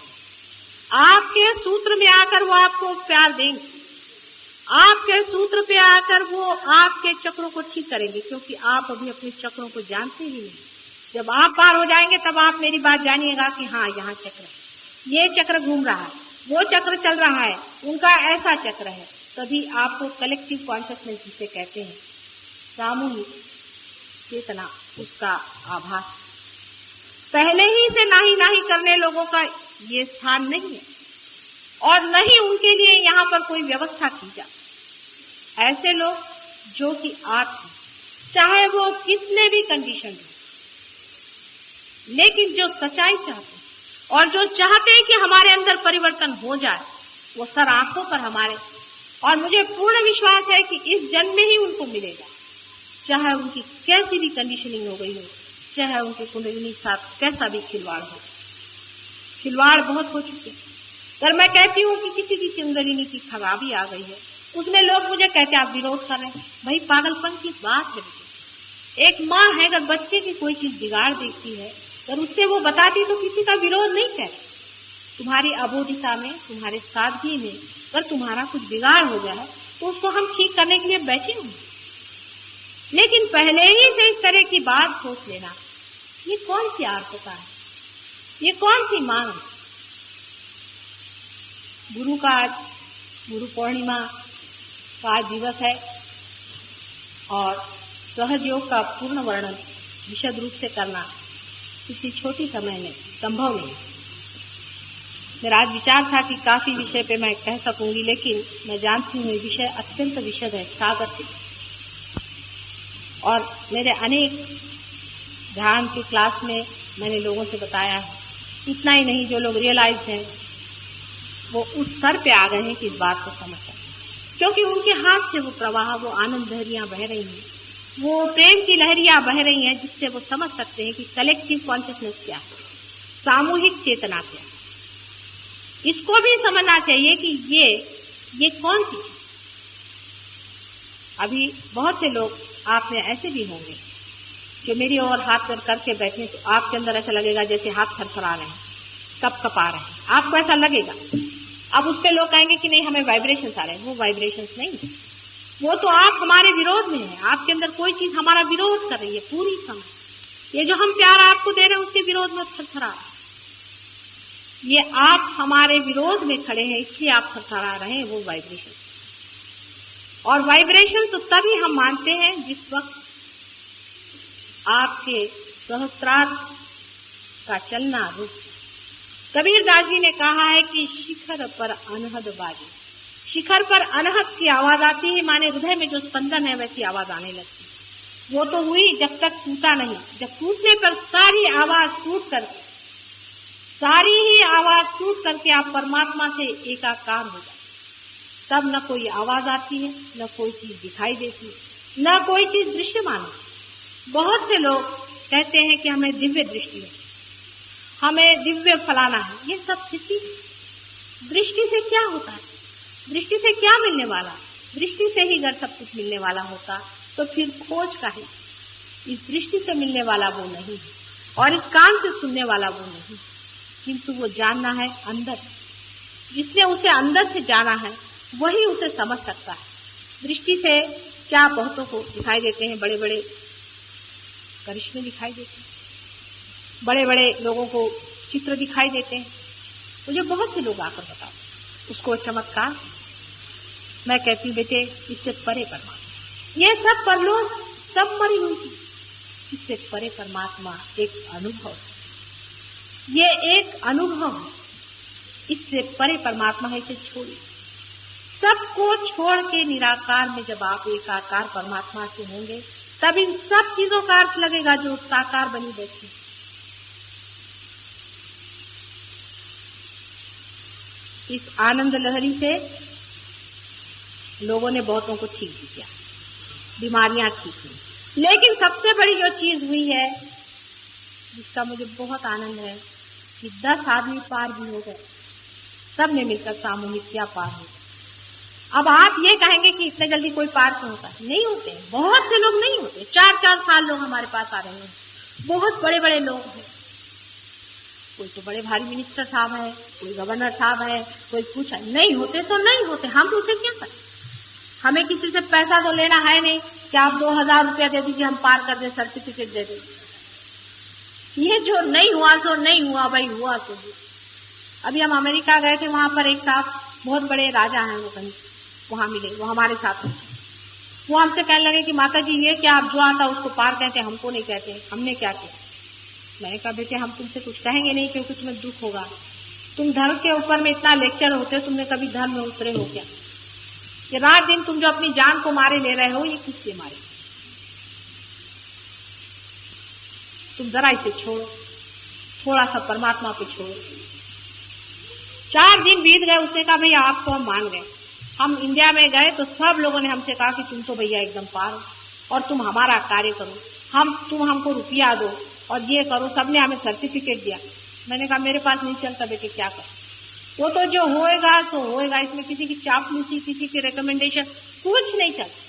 आपके सूत्र में आकर वो आपको प्यार देंगे, आपके सूत्र पे आकर वो आपके चक्रों को ठीक करेंगे, क्योंकि आप अभी अपने चक्रों को जानते ही नहीं। जब आप पार हो जाएंगे तब आप मेरी बात जानिएगा कि हाँ यहाँ चक्र है, ये चक्र घूम रहा है, वो चक्र चल रहा है, उनका ऐसा चक्र है। तभी आपको कलेक्टिव कॉन्शियसनेस जिसे कहते हैं, सामूहिक चेतना, उसका आभास। पहले ही से नाही करने लोगों का ये स्थान नहीं है और न ही उनके लिए यहाँ पर कोई व्यवस्था की जाए। ऐसे लोग जो कि आप हैं, चाहे वो कितने भी कंडीशन हो, लेकिन जो सच्चाई चाहते हैं और जो चाहते हैं कि हमारे अंदर परिवर्तन हो जाए, वो सर आंखों पर हमारे, और मुझे पूर्ण विश्वास है कि इस जन्म में ही उनको मिलेगा, चाहे उनकी कैसी भी कंडीशनिंग हो गई हो, चाहे उनके कुंडलिनी साथ कैसा भी खिलवाड़ हो। खिलवाड़ बहुत हो चुके हैं। अगर मैं कहती हूँ कि किसी की कुंडलिनी की खराबी आ गई है, उसमें लोग मुझे कहते हैं आप विरोध कर रहे हैं। भाई पागलपन की बात है। एक माँ है, अगर बच्चे की कोई चीज बिगाड़ देती है, अगर उससे वो बताती तो किसी का विरोध नहीं करे। तुम्हारी अबोधिता में, तुम्हारे सादगी में अगर तुम्हारा कुछ बिगाड़ हो गया है तो उसको हम ठीक करने के लिए बैठे होंगे। लेकिन पहले ही से इस तरह की बात सोच लेना, ये कौन सी आर्तता है, ये कौन सी मांग। गुरु का आज गुरु पूर्णिमा का आज दिवस है और सहज योग का पूर्ण वर्णन विशद रूप से करना किसी छोटी समय में संभव नहीं। मेरा आज विचार था कि काफी विषय पे मैं कह सकूंगी, लेकिन मैं जानती हूँ ये विषय अत्यंत विशद है, सागर के। और मेरे अनेक ध्यान के क्लास में मैंने लोगों से बताया है। इतना ही नहीं, जो लोग रियलाइज हैं वो उस स्तर पे आ गए हैं कि इस बात को समझ सकते, क्योंकि उनके हाथ से वो प्रवाह, वो आनंद लहरियां बह रही हैं, वो प्रेम की लहरियां बह रही हैं, जिससे वो समझ सकते हैं कि कलेक्टिव कॉन्शियसनेस क्या है, सामूहिक चेतना क्या है। इसको भी समझना चाहिए कि ये कौन सी चीज। अभी बहुत से लोग आप में ऐसे भी होंगे जो मेरी ओर हाथ करके बैठे, तो आपके अंदर ऐसा लगेगा जैसे हाथ थरथरा रहे हैं, कपकपा रहे हैं, आपको ऐसा लगेगा। अब उस पे लोग कहेंगे कि नहीं हमें वाइब्रेशंस आ रहे हैं। वो वाइब्रेशंस नहीं है, वो तो आप हमारे विरोध में है। आपके अंदर कोई चीज हमारा विरोध कर रही है पूरी समय। ये जो हम प्यार आपको दे रहे हैं उसके विरोध में थरथरा रहे हैं। ये आप हमारे विरोध में खड़े हैं, इसलिए आप थरथरा रहे हैं, वो वाइब्रेशन। और वाइब्रेशन तो तभी हम मानते हैं जिस वक्त आपके सहस्त्रार का चलना रुक। कबीरदास जी ने कहा है कि शिखर पर अनहद बाजे। शिखर पर अनहद की आवाज आती है, माने हृदय में जो स्पंदन है वैसी आवाज आने लगती। वो तो हुई जब तक टूटा नहीं। जब टूटने पर सारी आवाज टूट करके, सारी ही आवाज टूट करके आप परमात्मा से एकाकार हो जाते, तब न कोई आवाज आती है, न कोई चीज दिखाई देती है, न कोई चीज दृश्यमान होती। बहुत से लोग कहते हैं कि हमें दिव्य दृष्टि है, हमें दिव्य फलाना है। ये सब सिद्धि है। दृष्टि से क्या होता है? दृष्टि से क्या मिलने वाला? दृष्टि से ही अगर सब कुछ मिलने वाला होता तो फिर खोज का है। इस दृष्टि से मिलने वाला वो नहीं है और इस कान से सुनने वाला वो नहीं, किंतु वो जानना है अंदर से। जिसने उसे अंदर से जाना है वही उसे समझ सकता है। दृष्टि से क्या बहुतों को दिखाई देते हैं, बड़े बड़े करिश्मे दिखाई देते हैं, बड़े बड़े लोगों को चित्र दिखाई देते हैं। मुझे बहुत से लोग आकर बताते उसको चमत्कार। मैं कहती हूँ बेटे इससे परे परमात्मा, ये सब परलोक सब मरी हुई थी, इससे परे परमात्मा एक अनुभव, ये एक अनुभव, इससे परे परमात्मा है। इसे छोड़िए, सबको छोड़ के निराकार में जब आप एकाकार परमात्मा से होंगे तब इन सब चीजों का अर्थ लगेगा जो साकार बनी बैठी। इस आनंद लहरी से लोगों ने बहुतों को ठीक भी किया, बीमारियां ठीक हुई। लेकिन सबसे बड़ी जो चीज हुई है जिसका मुझे बहुत आनंद है कि 10 आदमी पार भी हो गए, सब ने मिलकर सामूहिक किया, पार हो गए। अब आप ये कहेंगे कि इतने जल्दी कोई पार क्यों होता है? नहीं होते, बहुत से लोग नहीं होते। 4-4 साल लोग हमारे पास आ रहे हैं, बहुत बड़े बड़े लोग हैं। कोई तो बड़े भारी मिनिस्टर साहब है, कोई गवर्नर साहब है, कोई कुछ है। नहीं होते तो नहीं होते, हम तो उसे क्या करें? हमें किसी से पैसा तो लेना है नहीं कि आप 2000 रुपया दे दीजिए हम पार कर दे, सर्टिफिकेट दे दें। ये जो नहीं हुआ सो नहीं हुआ भाई, हुआ तो अभी हम अमेरिका गए थे, वहां पर एक साहब बहुत बड़े राजा हैं, वो कहीं वहां मिले, वो हमारे साथ। वो हमसे कहने लगे कि माता जी ये क्या, आप जो आता उसको पार कहते, हमको नहीं कहते, हमने क्या किया। मैंने कहा बेटे हम तुमसे कुछ कहेंगे नहीं क्योंकि तुम्हें दुख होगा। तुम धर्म के ऊपर में इतना लेक्चर होते हो, तुमने कभी धर्म में उतरे हो क्या? कि रात दिन तुम जो अपनी जान को मारे ले रहे हो, ये किससे मारे? तुम जरा इसे छोड़ो, थोड़ा सा परमात्मा पे छोड़ो। 4 दिन बीत गए, उसने कहा भैया आपको हम मान गए। हम इंडिया में गए तो सब लोगों ने हमसे कहा कि तुम तो भैया एकदम पार हो और तुम हमारा कार्य करो, तुम हमको रुपया दो और ये करो, सबने हमें सर्टिफिकेट दिया। मैंने कहा मेरे पास नहीं चलता बेटे, क्या कर, वो तो जो होएगा सो होएगा, इसमें किसी की चापलूसी, किसी की रिकमेंडेशन कुछ नहीं चलता।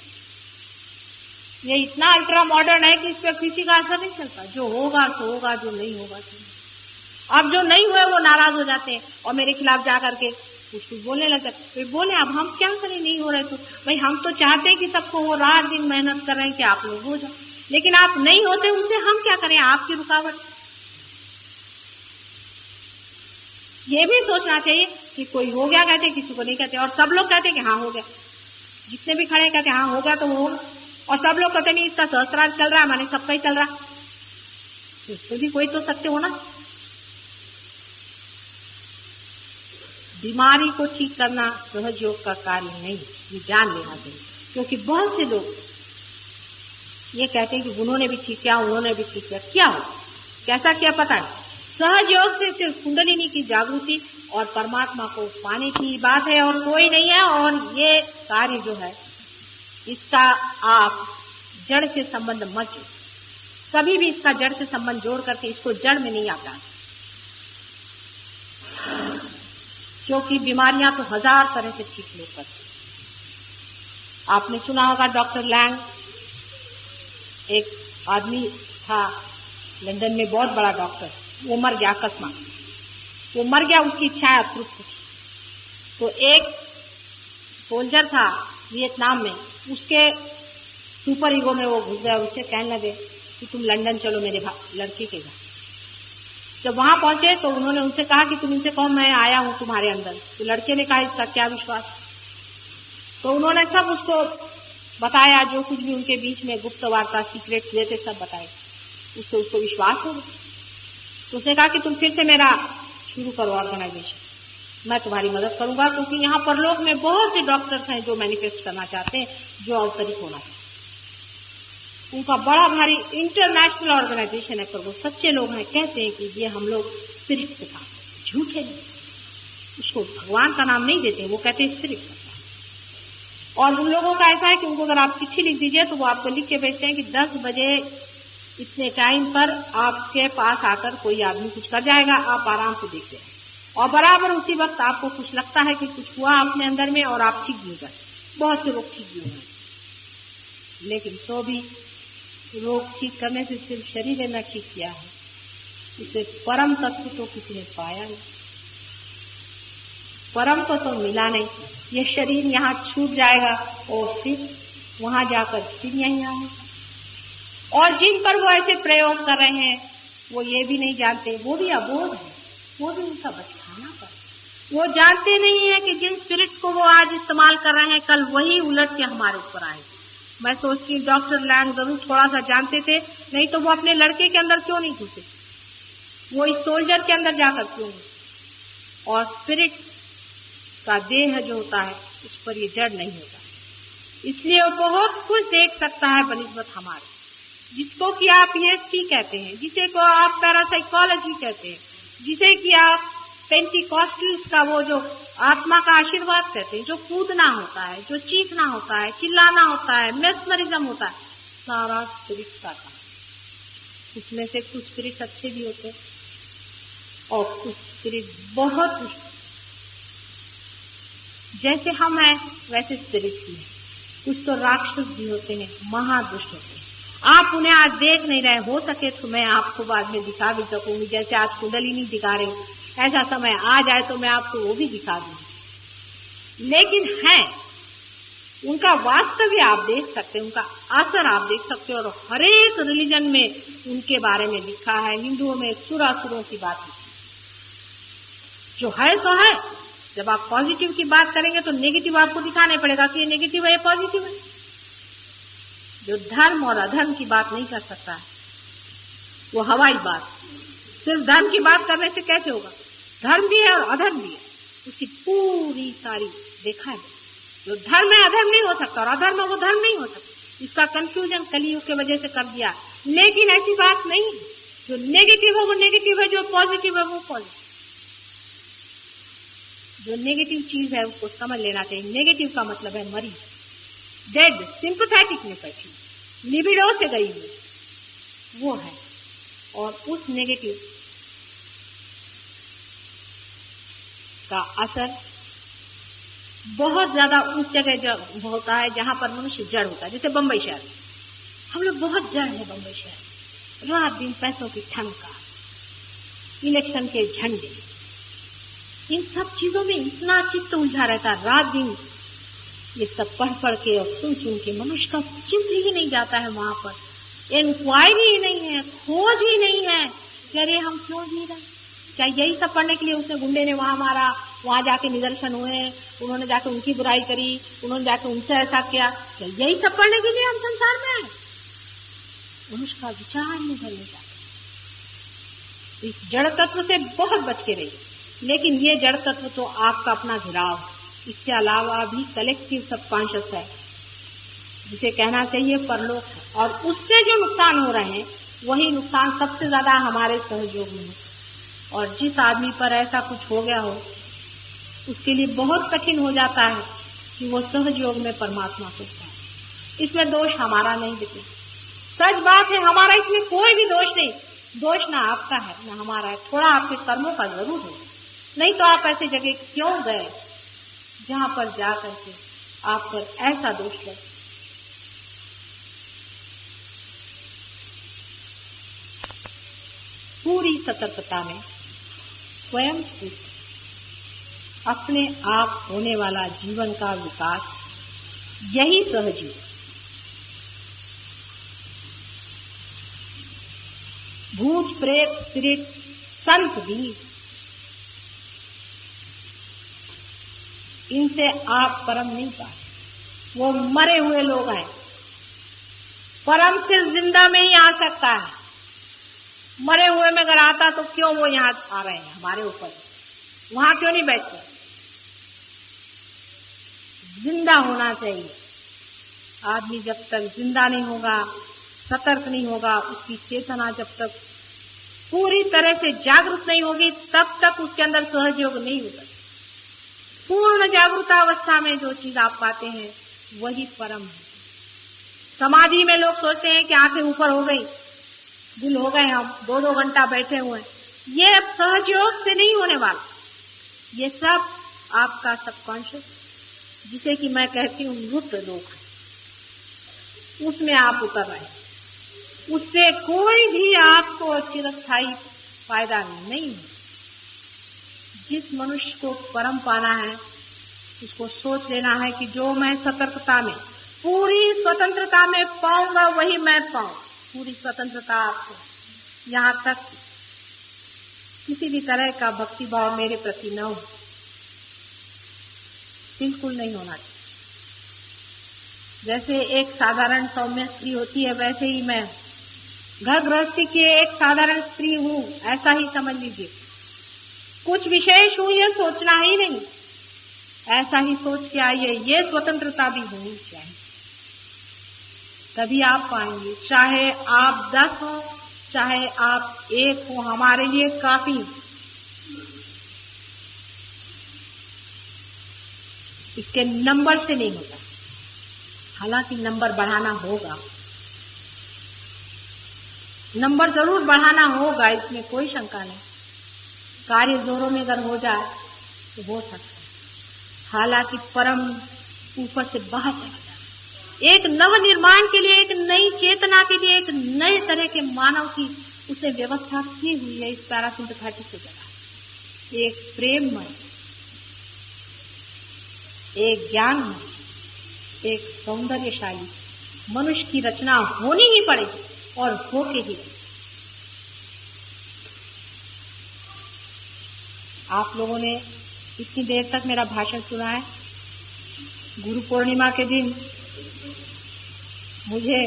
ये इतना अल्ट्रा मॉडर्न है कि इस पर किसी का असर नहीं चलता। जो होगा सो होगा, जो नहीं होगा सो। अब जो नहीं हुए वो नाराज हो जाते हैं और मेरे खिलाफ जा करके कुछ बोलने लग जाते। बोले अब हम क्या करें, नहीं हो रहे तो भाई हम तो चाहते हैं कि सबको हो, रात दिन मेहनत कर रहे हैं कि आप लोग हो जाओ, लेकिन आप नहीं होते, उनसे हम क्या करें, आपकी रुकावट। ये भी सोचना चाहिए कि कोई हो गया कहते, किसी को नहीं कहते, और सब लोग कहते कि हाँ हो गया, जितने भी खड़े कहते हाँ हो गया तो वो होगा, और सब लोग कहते नहीं इसका सहस्त्रार्थ चल रहा है, माने सबका ही चल रहा, इसमें भी कोई तो सत्य होना। बीमारी को ठीक करना सहज योग का कार्य नहीं, ये जान लेना चाहिए। क्योंकि बहुत से लोग ये कहते हैं कि उन्होंने भी ठीक किया, उन्होंने भी ठीक किया, क्या हो, कैसा किया पता है? सहज योग से सिर्फ कुंडलिनी की जागृति और परमात्मा को पाने की बात है और कोई नहीं है। और ये कार्य जो है इसका आप जड़ से संबंध मत जोड़, कभी भी इसका जड़ से संबंध जोड़ करके इसको जड़ में नहीं आता, क्योंकि बीमारियां तो 1000 तरह से ठीक लोग करते। आपने सुना होगा डॉक्टर लैंग, एक आदमी था लंदन में, बहुत बड़ा डॉक्टर, वो मर गया अकस्मात, वो मर गया, उसकी इच्छाएं अतृप्त। तो एक सोल्जर था वियतनाम में, उसके सुपर ईगो में वो घुस गया, उससे कहने लगे कि तुम लंदन चलो मेरे लड़के के घर। जब वहां पहुंचे तो उन्होंने उनसे कहा कि तुम इनसे कहो मैं आया हूं तुम्हारे अंदर। तो लड़के ने कहा इसका क्या विश्वास। तो उन्होंने सब उसको बताया, जो कुछ भी उनके बीच में गुप्त वार्ता, सीक्रेट हुए थे, सब बताए। उससे उसको विश्वास हो गया। तो उसने कहा कि तुम फिर से मेरा शुरू करो ऑर्गेनाइजेशन, मैं तुम्हारी मदद करूंगा, क्योंकि यहाँ पर लोग में बहुत से डॉक्टर्स हैं जो मैनिफेस्ट करना चाहते हैं, जो अवतरित होना चाहते हैं। उनका बड़ा भारी इंटरनेशनल ऑर्गेनाइजेशन है, पर वो सच्चे लोग हैं, कहते हैं कि ये हम लोग स्पिरिट से काम करते हैं, झूठे नहीं, उसको भगवान का नाम नहीं देते, वो कहते हैं स्पिरिट का। और उन लोगों का ऐसा है कि उनको अगर आप चिट्ठी लिख दीजिए तो वो आपको लिख के भेजते हैं कि 10 बजे इतने टाइम पर आपके पास आकर कोई आदमी कुछ कर जाएगा, आप आराम से देखते हैं। और बराबर उसी वक्त आपको कुछ लगता है कि कुछ हुआ अपने अंदर में और आप ठीक भी हो जाते। बहुत से लोग ठीक भी हो गए, लेकिन तो भी रोग ठीक करने से सिर्फ शरीर ने ठीक किया है, इसे परम तत्व तो किसी ने पाया नहीं, परम तो मिला नहीं। ये शरीर यहाँ छूट जाएगा और फिर वहां जाकर फिर यहीं आएगा। और जिन पर वो ऐसे प्रयोग कर रहे हैं वो ये भी नहीं जानते, वो भी अबोध है, वो भी उनका बचकाना पर, वो जानते नहीं है कि जिन स्पिरिट को वो आज इस्तेमाल कर रहे हैं कल वही उलट के हमारे ऊपर आए। मैं सोचती हूँ डॉक्टर लैंग जरूर थोड़ा सा जानते थे, नहीं तो वो अपने लड़के के अंदर क्यों नहीं घुसे, वो इस सोल्जर के अंदर जाकर क्यों नहीं। और स्पिरिट का देह जो होता है उस पर ये जड़ नहीं होता, इसलिए वो बहुत कुछ देख सकता है बनिस्बत हमारे, जिसको कि आप ESP कहते हैं, जिसे को आप पैरासाइकोलॉजी कहते हैं, जिसे कि आप पेंटिकॉस्टल्स का वो जो आत्मा का आशीर्वाद कहते हैं, जो कूदना होता है, जो चीखना होता है, चिल्लाना होता है, मेस्मरिज्म होता है, सारा स्पिरिट्स का काम। उसमें से कुछ स्पिरिट्स अच्छे भी होते हैं और कुछ स्पिरिट बहुत, जैसे हम हैं वैसे स्पिरिट्स भी हैं, कुछ तो राक्षस भी होते हैं, महादुष्ट होते हैं। आप उन्हें आज देख नहीं रहे, हो सके तो मैं आपको बाद में दिखा भी सकूंगी, जैसे आज कुंडलिनी दिखा रहे, ऐसा समय आ जाए तो मैं आपको वो भी दिखा दूंगी। लेकिन है उनका वास्तव्य आप देख सकते हैं, उनका असर आप देख सकते हो। और हर एक रिलीजन में उनके बारे में लिखा है। हिंदुओं में सुरासुरों की बात लिखी, जो है सो है। जब आप पॉजिटिव की बात करेंगे तो नेगेटिव आपको दिखाना पड़ेगा कि ये नेगेटिव है, ये पॉजिटिव है। जो धर्म और अधर्म की बात नहीं कर सकता है वो हवाई बात। सिर्फ धर्म की बात करने से कैसे होगा? धर्म भी है और अधर्म भी है, उसकी पूरी सारी देखा है। जो धर्म है अधर्म नहीं हो सकता, और अधर्म है वो धर्म नहीं हो सकता। इसका कंफ्यूजन कलयुग के वजह से कर दिया। लेकिन ऐसी बात नहीं है, जो नेगेटिव है वो नेगेटिव है, जो पॉजिटिव है वो पॉजिटिव। जो नेगेटिव चीज है उसको समझ लेना चाहिए। नेगेटिव का मतलब है मरी, डेड, सिंपैथेटिक में बैठी, लिबिडो से गई हुई, वो है। और उस नेगेटिव का असर बहुत ज्यादा उस जगह जब होता है जहां पर मनुष्य जड़ होता है। जैसे बंबई शहर, हम लोग बहुत जड़ है। बंबई शहर रात दिन पैसों की ठनका, इलेक्शन के झंडे, इन सब चीजों में इतना चित्त उलझा रहता है रात दिन। ये सब पढ़ पढ़ के और सुन सुन के मनुष्य का चित्त ही नहीं जाता है वहां पर। इंक्वायरी ही नहीं है, खोज ही नहीं है कि अरे हम क्यों जी रहे। क्या यही सब पढ़ने के लिए उसने गुंडे ने वहां मारा, वहां जाके निदर्शन हुए, उन्होंने जाके उनकी बुराई करी, उन्होंने जाके उनसे ऐसा किया? क्या यही सब पढ़ने के लिए हम संसार में आए? मनुष्य का विचार नहीं करने जाता। इस जड़ तत्व से बहुत बच के रहिए। लेकिन ये जड़ तत्व तो आपका अपना घिराव, इसके अलावा भी कलेक्टिव सबकॉन्शियस है, जिसे कहना चाहिए परलोक है। और उससे जो नुकसान हो रहे हैं वही नुकसान सबसे ज्यादा हमारे सहयोग में है। और जिस आदमी पर ऐसा कुछ हो गया हो उसके लिए बहुत कठिन हो जाता है कि वो सहयोग में परमात्मा को पाए। इसमें दोष हमारा नहीं दिखे। सच बात है, हमारा इसमें कोई भी दोष नहीं। दोष ना आपका है ना हमारा है, थोड़ा आपके कर्मों का जरूर है। नहीं तो आप ऐसी जगह क्यों गए जहां पर जा करके आप पर ऐसा दोष लगे। पूरी सतर्कता में स्वयं से अपने आप होने वाला जीवन का विकास, यही सहजीव। भूत प्रेत स्पिरिट संत भी, इनसे आप परम नहीं पाए। वो मरे हुए लोग हैं। परम सिर्फ जिंदा में ही आ सकता है। मरे हुए में अगर आता तो क्यों वो यहाँ आ रहे हैं हमारे ऊपर? वहां क्यों नहीं बैठते? जिंदा होना चाहिए। आदमी जब तक जिंदा नहीं होगा, सतर्क नहीं होगा, उसकी चेतना जब तक पूरी तरह से जागरूक नहीं होगी, तब तक उसके अंदर सहयोग नहीं होगा। पूर्ण जागरूकता अवस्था में जो चीज आप पाते हैं वही परम है। समाधि में लोग सोचते हैं कि आंखें ऊपर हो गई, दिल हो गए, हम 2-2 घंटा बैठे हुए। ये अब सहयोग से नहीं होने वाला। ये सब आपका सबकॉन्शियस, जिसे कि मैं कहती हूँ मृत लोक है, उसमें आप उतर रहे हैं। उससे कोई भी आपको चिरस्थायी फायदा नहीं है। जिस मनुष्य को परम पाना है उसको सोच लेना है कि जो मैं सतर्कता में, पूरी स्वतंत्रता में पाऊंगा वही मैं पाऊं। पूरी स्वतंत्रता आपको, यहाँ तक किसी भी तरह का भक्ति भाव मेरे प्रति न हो, बिल्कुल नहीं होना चाहिए। जैसे एक साधारण सौम्य स्त्री होती है, वैसे ही मैं घर गृहस्थी की एक साधारण स्त्री हूँ, ऐसा ही समझ लीजिए। कुछ विशेष हूँ ये सोचना ही नहीं, ऐसा ही सोच के आइए। ये स्वतंत्रता भी होनी चाहिए, तभी आप पाएंगे। चाहे आप 10 हो, चाहे आप 1 हो, हमारे लिए काफी। इसके नंबर से नहीं होता, हालांकि नंबर बढ़ाना होगा, नंबर जरूर बढ़ाना होगा, इसमें कोई शंका नहीं। कार्य जोरों में अगर हो जाए तो हो सकता है, हालांकि परम ऊपर से बाहर चला जाए। एक नव निर्माण के लिए, एक नई चेतना के लिए, एक नए तरह के मानव की उसने व्यवस्था की हुई है इस पैरासिम्पैथेटिक की जगह। एक प्रेममय, एक ज्ञानमय, एक सौंदर्यशाली मनुष्य की रचना होनी ही पड़ेगी और होके ही। आप लोगों ने इतनी देर तक मेरा भाषण सुना है। गुरु पूर्णिमा के दिन मुझे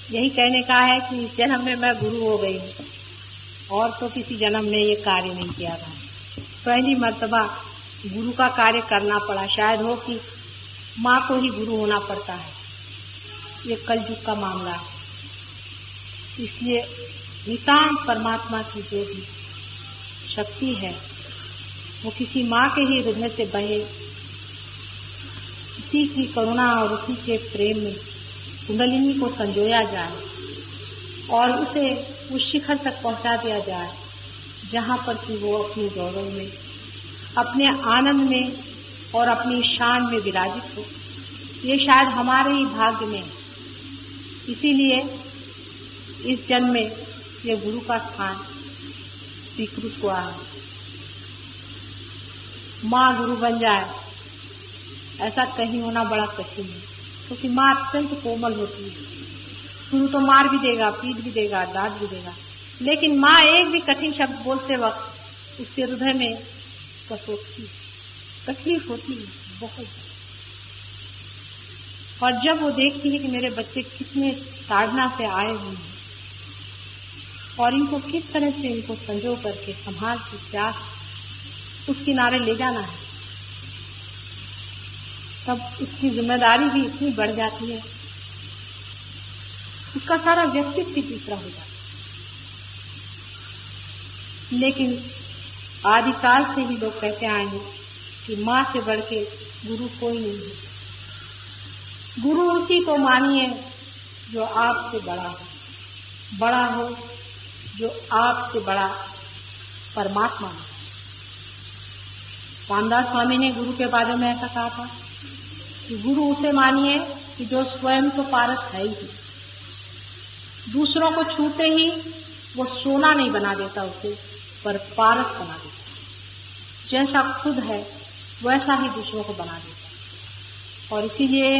यही कहने का है कि इस जन्म में मैं गुरु हो गई हूँ, और तो किसी जन्म में ये कार्य नहीं किया था। पहली मर्तबा गुरु का कार्य करना पड़ा। शायद हो कि माँ को ही गुरु होना पड़ता है, ये कलयुग का मामला है। इसलिए नितांत परमात्मा की जो भी शक्ति है वो किसी माँ के ही हृदय से बहे, उसी की करुणा और उसी के प्रेम में कुंडलिनी को संजोया जाए और उसे उस शिखर तक पहुंचा दिया जाए जहाँ पर कि वो अपनी गौरव में, अपने आनंद में और अपनी शान में विराजित हो। ये शायद हमारे ही भाग्य में, इसीलिए इस जन्म में ये गुरु का स्थान स्वीकृत हुआ है। माँ गुरु बन जाए ऐसा कहीं होना बड़ा कठिन है, क्योंकि माँ अत्यंत कोमल होती है। गुरु तो मार भी देगा, पीट भी देगा, डांट भी देगा, लेकिन माँ एक भी कठिन शब्द बोलते वक्त उसके हृदय में कसोटती, तकलीफ होती है बहुत। और जब वो देखती है कि मेरे बच्चे कितने ताड़ना से आए हुए हैं और इनको किस तरह से इनको संजो करके संभाल के प्यास उस किनारे ले जाना है, तब उसकी जिम्मेदारी भी इतनी बढ़ जाती है, उसका सारा व्यक्तित्व भी दूसरा हो जाता है। लेकिन आदिकाल से ही लोग कहते आए हैं कि माँ से बढ़ के गुरु कोई नहीं है। गुरु उसी को मानिए जो आपसे बड़ा हो जो आपसे बड़ा परमात्मा है। रामदास स्वामी ने गुरु के बारे में ऐसा कहा था कि गुरु उसे मानिए कि जो स्वयं तो पारस है ही, दूसरों को छूते ही वो सोना नहीं बना देता उसे, पर पारस बना देता। जैसा खुद है वैसा ही दूसरों को बना देता। और इसीलिए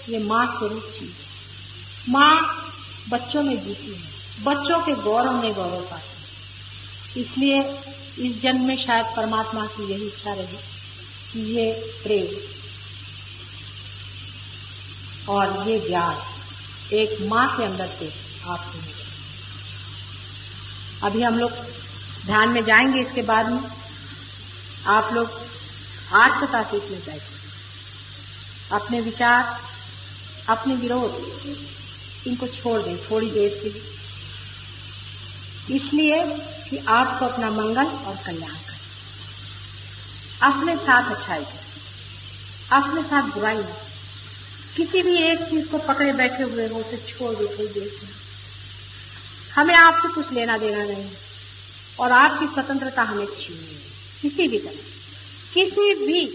ये माँ स्वरूप चीज है। माँ बच्चों में जीती है, बच्चों के गौरव में गौरव पाती है। इसलिए इस जन्म में शायद परमात्मा की यही इच्छा रही कि ये प्रेम और ये ज्ञान एक माँ के अंदर से आपसे मिले। अभी हम लोग ध्यान में जाएंगे। इसके बाद में आप लोग आत्मकथा सीखने बैठे, अपने विचार, अपने विरोध इनको छोड़ दें थोड़ी देर के लिए, इसलिए कि आपको अपना मंगल और कल्याण करें। अपने साथ अच्छाई करें, अपने साथ बुराई नहीं। किसी भी एक चीज को पकड़े बैठे हुए हो उसे छोड़ दो थोड़ी देर के लिए। हमें आपसे कुछ लेना देना नहीं और आपकी स्वतंत्रता हमें छीननी है। किसी भी तरह, किसी भी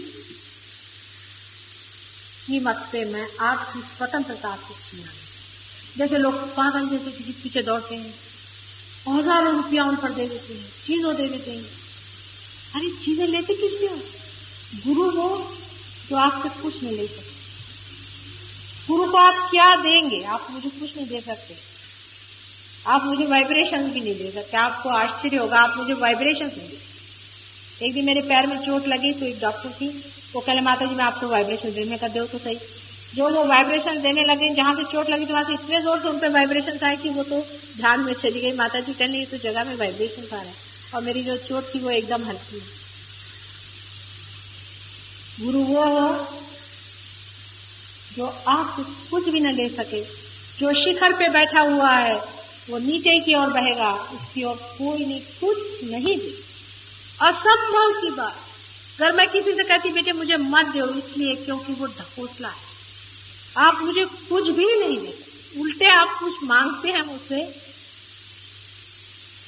कीमत पे मैं आपकी स्वतंत्रता आपको छीना नहीं। जैसे लोग पागल जैसे किसी पीछे दौड़ते हैं, हजारों रुपया उन पर दे देते हैं, चीजों दे देते हैं। अरे चीजें लेते किस लिए हो? गुरु हो तो आपसे कुछ नहीं ले सकते। गुरु को आप क्या देंगे? आप मुझे कुछ नहीं दे सकते। आप मुझे वाइब्रेशन भी नहीं दे सकते। आपको आश्चर्य होगा, आप मुझे वाइब्रेशन नहीं दे सकते। एक दिन मेरे पैर में चोट लगी तो एक डॉक्टर थी, वो कहले माता जी मैं आपको वाइब्रेशन देने का दो तो सही। जो वो वाइब्रेशन देने लगे, जहाँ से चोट लगी तो वहां से इतने जोर से उन पर वाइब्रेशन आए कि वो तो ध्यान में चली गई। माता जी कहने ये तो जगह में वाइब्रेशन आ रहा है और मेरी जो चोट थी वो एकदम हल्की है। गुरु वो हो जो आपसे कुछ भी न ले सके, जो शिखर पे बैठा हुआ है वो नीचे की ओर बहेगा, उसकी ओर कोई नहीं कुछ नहीं दे। असंभव की बात। अगर मैं किसी से कहती बेटे मुझे मत दो, इसलिए क्योंकि वो ढकोसला है, आप मुझे कुछ भी नहीं देते, उल्टे आप कुछ मांगते हैं मुझसे,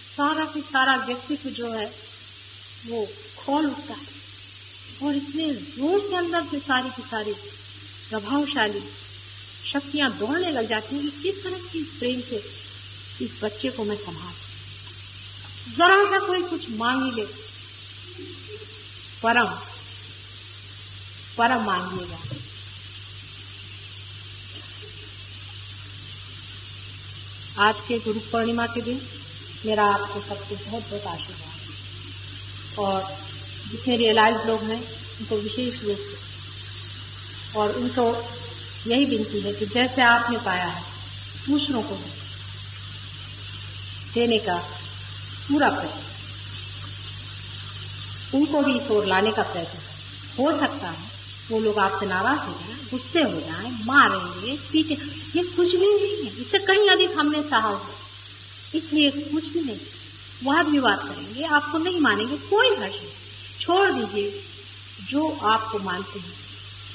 सारा की सारा व्यक्तित्व जो है वो खोल उठता है और इतने जोर से अंदर से सारी की सारी प्रभावशाली शक्तियां दौड़ने लग जाती हैं कि किस तरह की प्रेम से इस बच्चे को मैं संभाल। जरा सा कोई कुछ मांग ही ले, परम मांगिएगा। आज के गुरु पूर्णिमा के दिन मेरा आपको सबको बहुत बहुत आशीर्वाद। और जितने रियलाइज लोग हैं उनको विशेष रूप से और उनको यही विनती है कि जैसे आपने पाया है दूसरों को देने का पूरा प्रयत्न, उनको भी इस ओर लाने का प्रयत्न करें। हो सकता है वो लोग आपसे नाराज हो जाए, गुस्से हो जाए, मारेंगे, पीटे, ये कुछ भी नहीं है, इससे कहीं अधिक हमने सहा हो, इसलिए कुछ भी नहीं। वाद विवाद करेंगे, आपको नहीं मानेंगे, कोई हर्ष नहीं, छोड़ दीजिए। जो आपको मानते हैं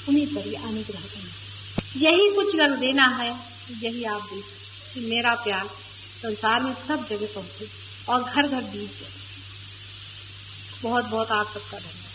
उन्हीं पर ये अनुग्रह करें। यही कुछ अगर देना है यही आप दे सकते कि मेरा प्यार संसार में सब जगह पहुंचे और घर घर बीत जाए। बहुत बहुत आप सबका धन्यवाद।